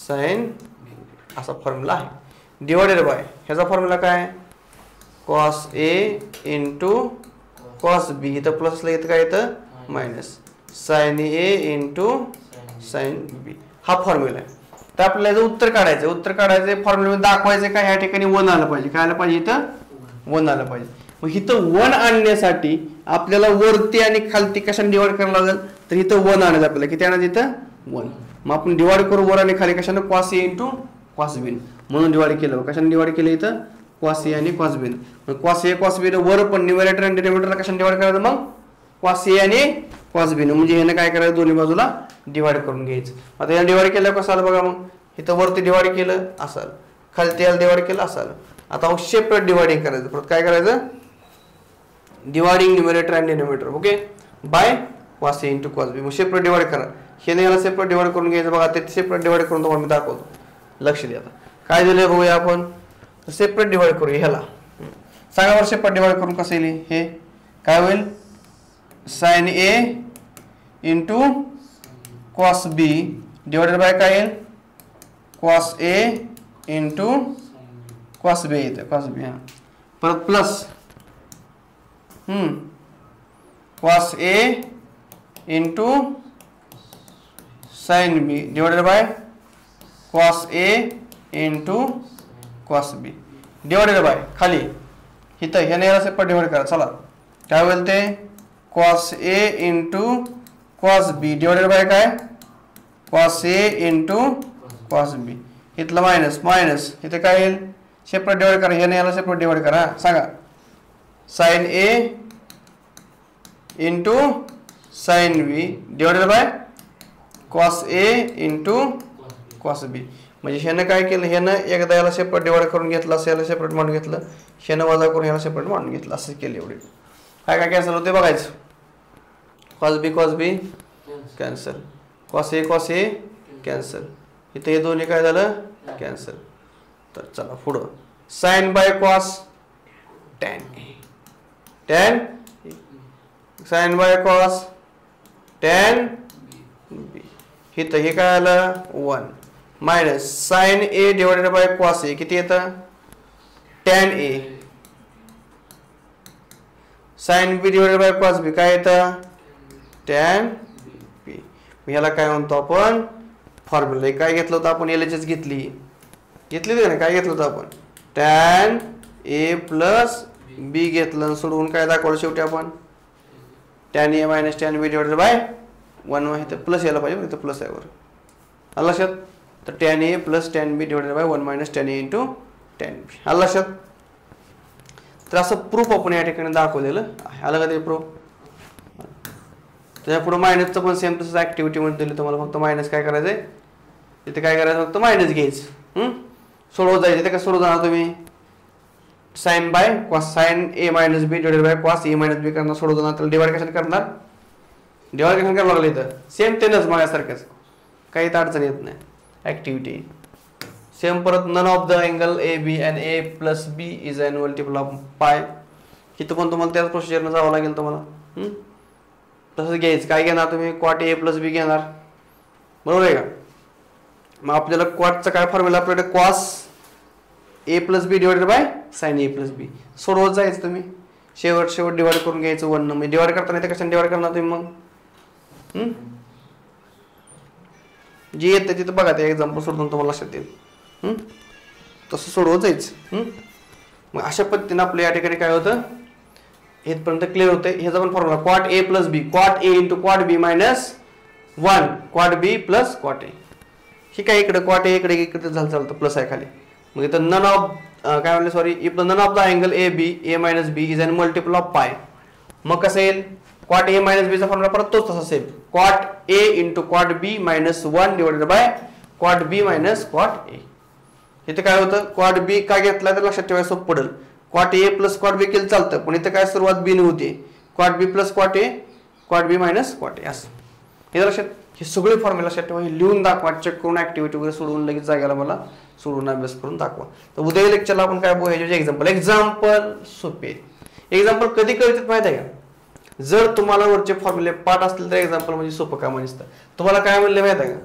साइन असा फॉर्म्युला आहे. डिवाइडेड बाय ह्याचा फॉर्म्युला काय cos a into cos b, इथं प्लस असलं इथं काय येतं minus sine a into sine b. हा फॉर्म्युला आहे. तर आपल्याला उत्तर काढायचं फॉर्म्युला दाखवायचं काय ह्या ठिकाणी 1 आलं पाहिजे. काय आलं पाहिजे इथं 1 आलं पाहिजे. मग इथं 1 आणण्यासाठी आपल्याला वरती आणि खालती कशाने डिवाइड करायला लागेल तर इथं 1 आणायचं आपल्याला. किती आणायचं इथं 1. मग आपण डिवाइड करू वर आणि खाली कशाने cos a into cos b म्हणून डिवाइड केलं. कशाने डिवाइड केलं इथं कॉस a आणि कॉस b. मग कॉस a कॉस b वर पण न्यूमरेटर आणि डिनोमिनेटरला कशाने डिवाइड करायचं मग कॉस a आणि कॉस b. म्हणजे ह्याने काय करायचं दोन्ही बाजूला डिवाइड करून घ्यायचं. आता याला डिवाइड केलं कसं आलं बघा. मग इथं वरती डिवाइड केलं असं आलं, खालती याला डिवाइड केलं असं आलं. आता सेपरेट डिवाइडिंग करायचं. परत काय करायचं डिवाइडिंग न्यूमरेटर आणि denominator okay bye cos a into cos b. मग सेपरेट डिवाइड करा. ह्याने याला सेपरेट डिवाइड करून घ्यायचं बघा. ते सेपरेट डिवाइड करून तुम्हाला मी दाखवतो, लक्ष द्या. आता काय दिलंय बघूया आपण. सेपरेट डिवाइड करूया ह्याला. सांगा बरं सेपरेट डिवाइड करून कसं येईल हे काय होईल sine a into cos b divided by काय येईल cos a into cos b येतं कॉस b. हा परत plus cos a into sine b divided by cos a into cos b divided by खाली इथं ह्याने याला सेपरेट डिवाइड करा. चला काय होईल ते cos a into cos b divided by काय cos a into cos b. इथलं मायनस मायनस इथे काय येईल सेपरेट डिवाइड करा. ह्याने याला सेपरेट डिवाइड करा. सांगा sine a into sine b divided by cos a into cos b. म्हणजे ह्यानं काय केलं ह्यानं एकदा याला सेपरेट डिवाइड करून घेतलं असं याला सेपरेट मांडून घेतलं, ह्यानं वजा करून ह्याला सेपरेट मांडून घेतलं असं केलं. एवढे काय काय कॅन्सल होते बघायचं. Cos B cancel, cos A cancel, इथे हे दोन्ही काय झालं कॅन्सल. तर चला पुढं sine by cos tan sine by cos tan B. इथं हे काय आलं 1 minus sine a divided by cos a किती येतं tan a sine b divided by cos b काय येतं टॅन b. ह्याला काय म्हणतो आपण फॉर्म्युला. काय घेतलं होतं आपण LHS घेतली ना. काय घेतलं होतं आपण टॅन a प्लस b घेतलं सोडवून काय दाखवलं शेवटी आपण tan a minus tan b divided by 1 इथं प्लस यायला पाहिजे इथं प्लस आहे वर आलं लक्षात. तर tan a plus tan b divided by 1 minus tan a into tan b आलं लक्षात. तर असं प्रूफ आपण या ठिकाणी दाखवलेलं आहे. आलं का ते प्रूफ. त्याच्या पुढे मायनसचं पण सेम तसंच ऍक्टिव्हिटी मध्ये दिली तुम्हाला. फक्त मायनस काय करायचंय तिथे काय करायचं फक्त मायनस घ्यायचं सोडवत जायचं. ते काय सोडवत जाणार तुम्ही sine by cos sine a minus b divided by cos a minus b करणार सोडवत जाणार. त्याला डिवाइड कशाने करणार डिवाइड कशाने करावं लागलं इथं सेम तेनच माझ्यासारखंच काही अडचण येत नाही. ऍक्टिव्हिटी सेम परत none of the angle A B and A plus B is an multiple of pi. इथं पण तुम्हाला त्याच प्रोसिजरनं जावं लागेल तुम्हाला. तसंच घ्यायचं. काय घेणार तुम्ही? क्वाट ए प्लस बी घेणार, बरोबर आहे का. मग आपल्याला क्वाटचा काय फॉर्म्युला आपल्याकडे cos A plus B divided by sine A plus B. सोडवत जायचं तुम्ही, शेवट डिवाइड करून घ्यायचं 1 न. म्हणजे डिवाइड करताना ते कशाने डिवाइड करणार तुम्ही मग? जे येतं तिथं बघा, ते एक्झाम्पल सोडून तुम्हाला लक्षात येईल. तसं सोडवत जायचं. मग अशा पद्धतीने आपल्या या ठिकाणी काय होतं, इथपर्यंत क्लिअर होतं. ह्याचा पण formula cot A plus B, cot A into cot B minus 1 cot B plus cot A. हे काय इकडे क्वाट ए इकडे झालं चालतं, प्लस आहे खाली. मग इथं नन ऑफ काय म्हणले sorry, if the none of the angle A B A minus B is an multiple of pi. मग कसं येईल? क्वाट ए मायनस बीचा फॉर्म्युला परत तोच तसा असेल, cot A into cot B minus 1 divided by cot B minus cot A. इथे काय होतं, क्वाट बी काय घेतला तर लक्षात ठेवायला सोपं पडेल. क्वाट ए प्लस क्वाट बी केलं चालतं, पण इथं काय सुरुवात बी ने होते. क्वाट बी प्लस क्वाट ए, क्वाट बी मायनस क्वाट ए असं. हे लक्षात, हे सगळे फॉर्म्युला लक्षात ठेवा. हे लिहून दाखवा, चेक करून ऍक्टिव्हिटी वगैरे सोडवून लगेच जागेला मला सोडून अभ्यास करून दाखवा. तर उद्या लेक्चरला आपण काय बघूया, एक्झाम्पल सोपे. एक्झाम्पल कधी कळतात माहिती आहे का? जर तुम्हाला वरचे फॉर्म्युले पाठ असतील तर एक्झाम्पल म्हणजे सोपं काम नसतं. तुम्हाला काय म्हणले माहिती आहे का,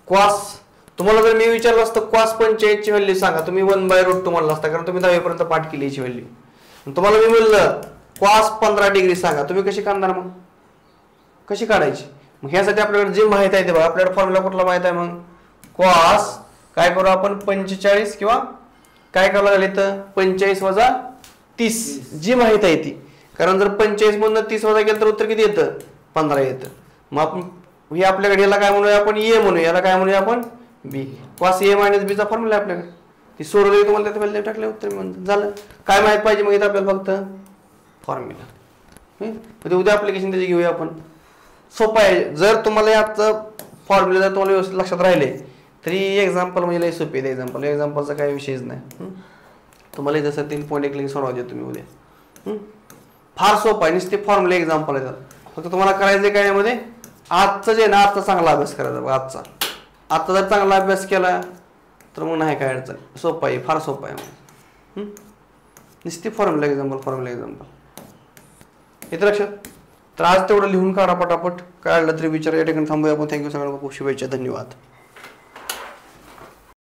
कॉस, तुम्हाला जर मी विचारलं असतं कॉस 45 ची व्हॅल्यू सांगा, तुम्ही 1/√2 म्हणलं असतं, कारण तुम्ही 10वी पर्यंत पाठ केली याची व्हॅल्यू. तुम्हाला मी म्हणलं कॉस 15 डिग्री सांगा, तुम्ही कशी काढणार? मग कशी काढायची? मग ह्यासाठी आपल्याकडे जे माहिती आहे ते बघा. आपल्याकडे फॉर्म्युला कुठला माहित आहे? मग कॉस काय करू आपण, 45 किंवा काय करावं लागेल तर 45 वजा 30 जी माहिती आहे ती. कारण जर 45 मधून 30 वजा केलं तर उत्तर किती येतं? 15 येतं. मग आपण हे आपल्याकडे याला काय म्हणूया आपण, ए म्हणूया. याला काय म्हणूया आपण, बी. कॉस ए मायनस बीचा फॉर्म्युला आहे आपल्याकडे. ती सोडवली तुम्हाला त्यात व्हॅल्यू टाकले उत्तर म्हणून झालं. काय माहित पाहिजे मग इथं आपल्याला? फक्त फॉर्म्युला. उद्या ऍप्लिकेशन त्याची घेऊया आपण. सोपं आहे. जर तुम्हाला याचं फॉर्म्युला जर तुम्हाला व्यवस्थित लक्षात राहिले तरी एक्झाम्पल म्हणजे लई सोपी आहे. एक्झाम्पलचा काही विषयच नाही. तुम्हाला जसं 3.1 लिंक सोडवा देतो तुम्ही उद्या. फार सोपं आहे, नुसते फॉर्म्युला एक्झाम्पल आहे. फक्त तुम्हाला करायचं काय यामध्ये, आजचं जे ना, आजचा चांगला अभ्यास करायचा. आजचा जर चांगला अभ्यास केला तर मग नाही काय अडचण. सोपं आहे, फार सोपं आहे. नुसते फॉर्म्युला एक्झाम्पल इथं लक्षात. तर आज तेवढं लिहून काढा पटापट. काय आलं तरी विचार. या ठिकाणी थांबूया आपण. थँक्यू सगळ्यांना, खूप शुभेच्छा, धन्यवाद.